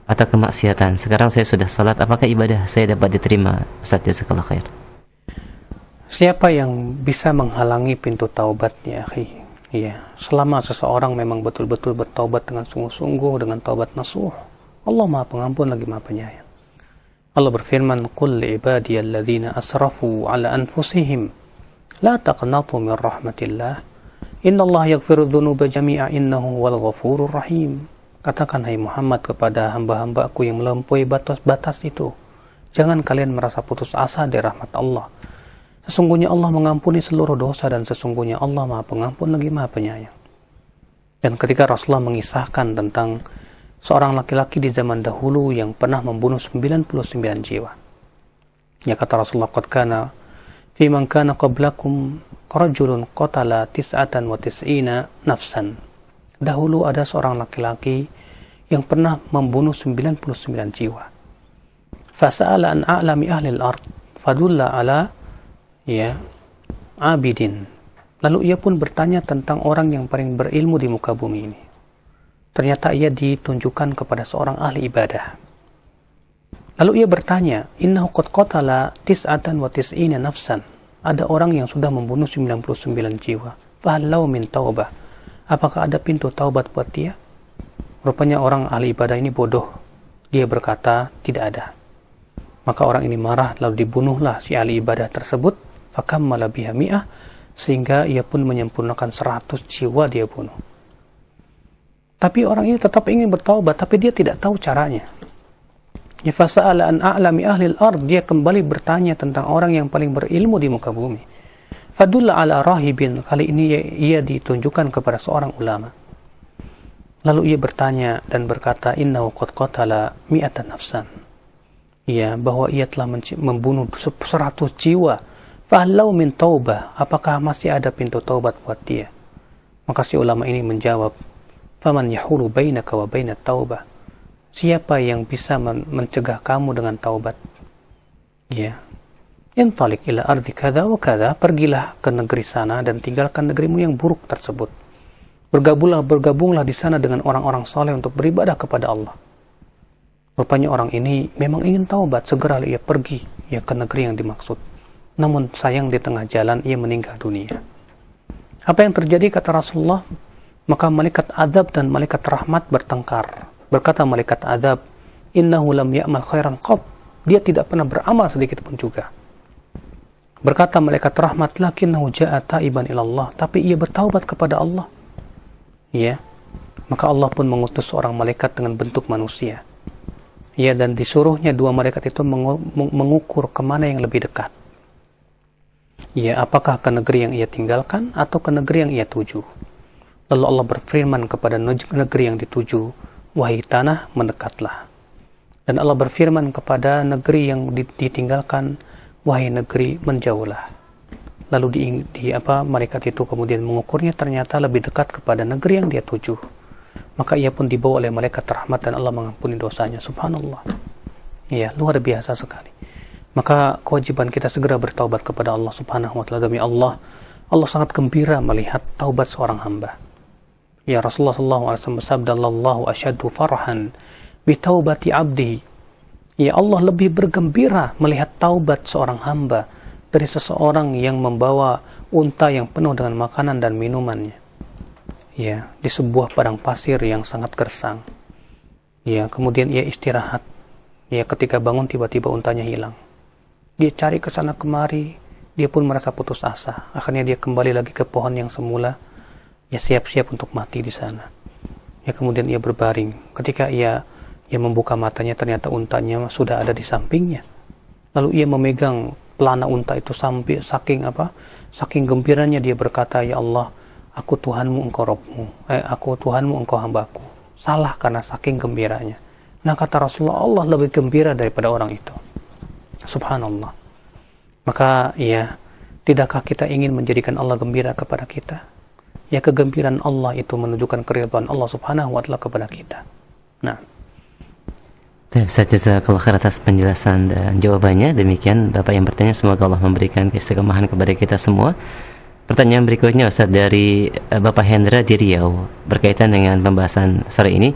A: atau kemaksiatan. Sekarang saya sudah salat, apakah ibadah saya dapat diterima? Ustaz, jazakallah khair.
B: Siapa yang bisa menghalangi pintu taubatnya, akhi? Iya, selama seseorang memang betul-betul bertaubat dengan sungguh-sungguh, dengan taubat nasuh, Allah Maha Pengampun lagi Maha Penyayang. Allah berfirman, "Qul li ibadiyalladzina asrafu ala anfusihim la taqnatu min rahmatillah, innallaha yaghfiru dzunuba jami'a innahu wal ghafurur rahim." Katakan, hai Muhammad, kepada hamba-hambaku yang melampaui batas-batas itu, jangan kalian merasa putus asa dari rahmat Allah. Sesungguhnya Allah mengampuni seluruh dosa dan sesungguhnya Allah Maha Pengampun lagi Maha Penyayang. Dan ketika Rasulullah mengisahkan tentang seorang laki-laki di zaman dahulu yang pernah membunuh 99 jiwa. Ya, kata Rasulullah, "Qad kana fi man kana qablakum rajulun qatala 99 nafsan." Dahulu ada seorang laki-laki yang pernah membunuh 99 jiwa. Fasa'ala an a'lami ahli al-ard fadulla ala abidin. Lalu ia pun bertanya tentang orang yang paling berilmu di muka bumi ini. Ternyata ia ditunjukkan kepada seorang ahli ibadah. Lalu ia bertanya, innahu qad qatala 99 nafsan. Ada orang yang sudah membunuh 99 jiwa. Fahallau min taubah. Apakah ada pintu taubat buat dia? Rupanya orang ahli ibadah ini bodoh. Dia berkata, tidak ada. Maka orang ini marah, lalu dibunuhlah si ahli ibadah tersebut. Fakammala biha mi'ah, sehingga ia pun menyempurnakan 100 jiwa dia bunuh. Tapi orang ini tetap ingin bertaubat, tapi dia tidak tahu caranya. Ya, fasa'ala an a'lami ahli al-ard, dia kembali bertanya tentang orang yang paling berilmu di muka bumi. Fadulla ala rahibin, kali ini ia ditunjukkan kepada seorang ulama. Lalu ia bertanya dan berkata, innahu qad qatala mi'atan nafsan. Ya, bahwa ia telah membunuh 100 jiwa. Fahlau min taubah, apakah masih ada pintu taubat buat dia? Maka si ulama ini menjawab, faman yahulu bainaka wa bainat taubah. Siapa yang bisa mencegah kamu dengan taubat? Ya. Intalik ila ardi kadza wa kadza, pergilah ke negeri sana dan tinggalkan negerimu yang buruk tersebut. Bergabunglah di sana dengan orang-orang saleh untuk beribadah kepada Allah. Rupanya orang ini memang ingin taubat, segera ia pergi ke negeri yang dimaksud. Namun sayang di tengah jalan ia meninggal dunia. Apa yang terjadi, kata Rasulullah? Maka malaikat azab dan malaikat rahmat bertengkar. Berkata malaikat azab, innahu lam ya'mal khairan qat. Dia tidak pernah beramal sedikit pun juga. Berkata malaikat rahmat, lakinnahu ja'a taiban ilallah. Tapi ia bertaubat kepada Allah. Ya. Maka Allah pun mengutus seorang malaikat dengan bentuk manusia. Ya, dan disuruhnya dua malaikat itu mengukur kemana yang lebih dekat. Ya, apakah ke negeri yang ia tinggalkan atau ke negeri yang ia tuju. Lalu Allah berfirman kepada negeri yang dituju, wahai tanah, mendekatlah. Dan Allah berfirman kepada negeri yang ditinggalkan, wahai negeri, menjauhlah. Lalu malaikat itu kemudian mengukurnya, ternyata lebih dekat kepada negeri yang dia tuju. Maka ia pun dibawa oleh malaikat rahmat dan Allah mengampuni dosanya. Subhanallah. Ya, luar biasa sekali. Maka kewajiban kita segera bertaubat kepada Allah Subhanahu wa ta'ala. Demi Allah sangat gembira melihat taubat seorang hamba. Ya, Rasulullah SAW bersabda, Allahu asyaddu farhan bi taubati abdi. Ya, Allah lebih bergembira melihat taubat seorang hamba dari seseorang yang membawa unta yang penuh dengan makanan dan minumannya. Ya, di sebuah padang pasir yang sangat gersang. Ya, kemudian ia istirahat. Ya, ketika bangun tiba-tiba untanya hilang. Dia cari ke sana kemari, dia pun merasa putus asa. Akhirnya dia kembali lagi ke pohon yang semula, ya siap-siap untuk mati di sana. Ya, kemudian ia berbaring. Ketika ia membuka matanya, ternyata untanya sudah ada di sampingnya. Lalu ia memegang pelana unta itu sampai saking gembiranya dia berkata, ya Allah, aku Tuhanmu, engkau Rabbmu. Aku Tuhanmu, engkau hambaku. Salah karena saking gembiranya. Nah, kata Rasulullah, Allah lebih gembira daripada orang itu. Subhanallah. Maka ya, tidakkah kita ingin menjadikan Allah gembira kepada kita? ya kegembiraan Allah itu menunjukkan keridhaan Allah Subhanahu wa taala kepada kita. Nah,
A: Ustaz, jazakallahu khair atas penjelasan dan jawabannya. Demikian Bapak yang bertanya, semoga Allah memberikan keistiqomahan kepada kita semua. Pertanyaan berikutnya Ustaz dari Bapak Hendra di Riau berkaitan dengan pembahasan sore ini.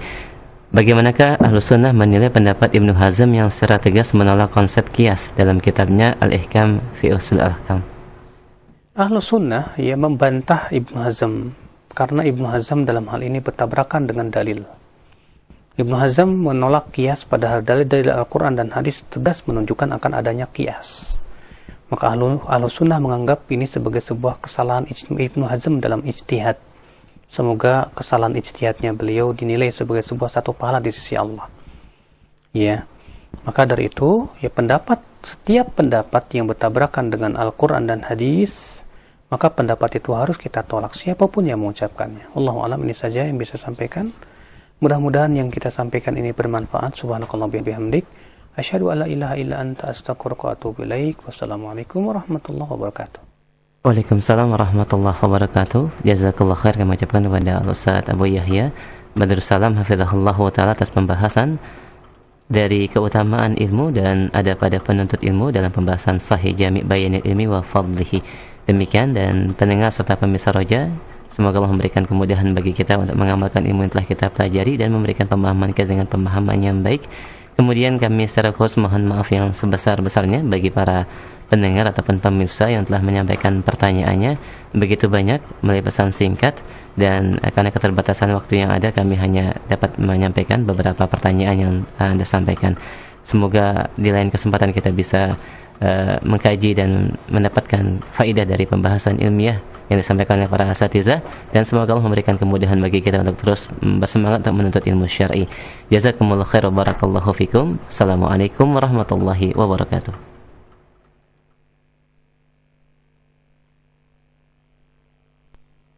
A: Bagaimanakah Ahlus Sunnah menilai pendapat Ibnu Hazm yang secara tegas menolak konsep qiyas dalam kitabnya Al-Ihkam fi Ushul Al-Ahkam?
B: Ahlus Sunnah ya membantah Ibnu Hazm karena Ibnu Hazm dalam hal ini bertabrakan dengan dalil. Ibnu Hazm menolak qiyas padahal dalil-dalil Al-Quran dan hadis tegas menunjukkan akan adanya qiyas. Maka Ahlus Sunnah menganggap ini sebagai sebuah kesalahan Ibnu Hazm dalam ijtihad. Semoga kesalahan ijtihadnya beliau dinilai sebagai sebuah satu pahala di sisi Allah. Ya, maka dari itu, ya setiap pendapat yang bertabrakan dengan Al-Quran dan hadis, maka pendapat itu harus kita tolak siapapun yang mengucapkannya. Wallahu a'lam, ini saja yang bisa sampaikan. Mudah-mudahan yang kita sampaikan ini bermanfaat. Subhanakallah bihamdik. Asyhadu an la ilaha illa anta astaghfiruka wa atubu ilaik. Wassalamualaikum warahmatullahi wabarakatuh.
A: Waalaikumsalam warahmatullahi wabarakatuh. Jazakallah khair, kami ucapkan kepada Ustaz Abu Yahya Badrussalam hafizahullah wa ta'ala atas pembahasan dari keutamaan ilmu dan ada pada penuntut ilmu dalam pembahasan Sahih Jami' Bayanil Ilmi wa Fadlihi. Demikian, dan pendengar serta pemirsa Roja, semoga Allah memberikan kemudahan bagi kita untuk mengamalkan ilmu yang telah kita pelajari dan memberikan pemahaman kita dengan pemahaman yang baik. Kemudian kami secara khusus mohon maaf yang sebesar-besarnya bagi para pendengar ataupun pemirsa yang telah menyampaikan pertanyaannya begitu banyak melalui pesan singkat, dan karena keterbatasan waktu yang ada kami hanya dapat menyampaikan beberapa pertanyaan yang Anda sampaikan. Semoga di lain kesempatan kita bisa mengkaji dan mendapatkan faidah dari pembahasan ilmiah yang disampaikan oleh para asatizah, dan semoga Allah memberikan kemudahan bagi kita untuk terus bersemangat untuk menuntut ilmu syar'i. Jazakumullahu khairan, barakallahu fikum. Assalamualaikum warahmatullahi wabarakatuh.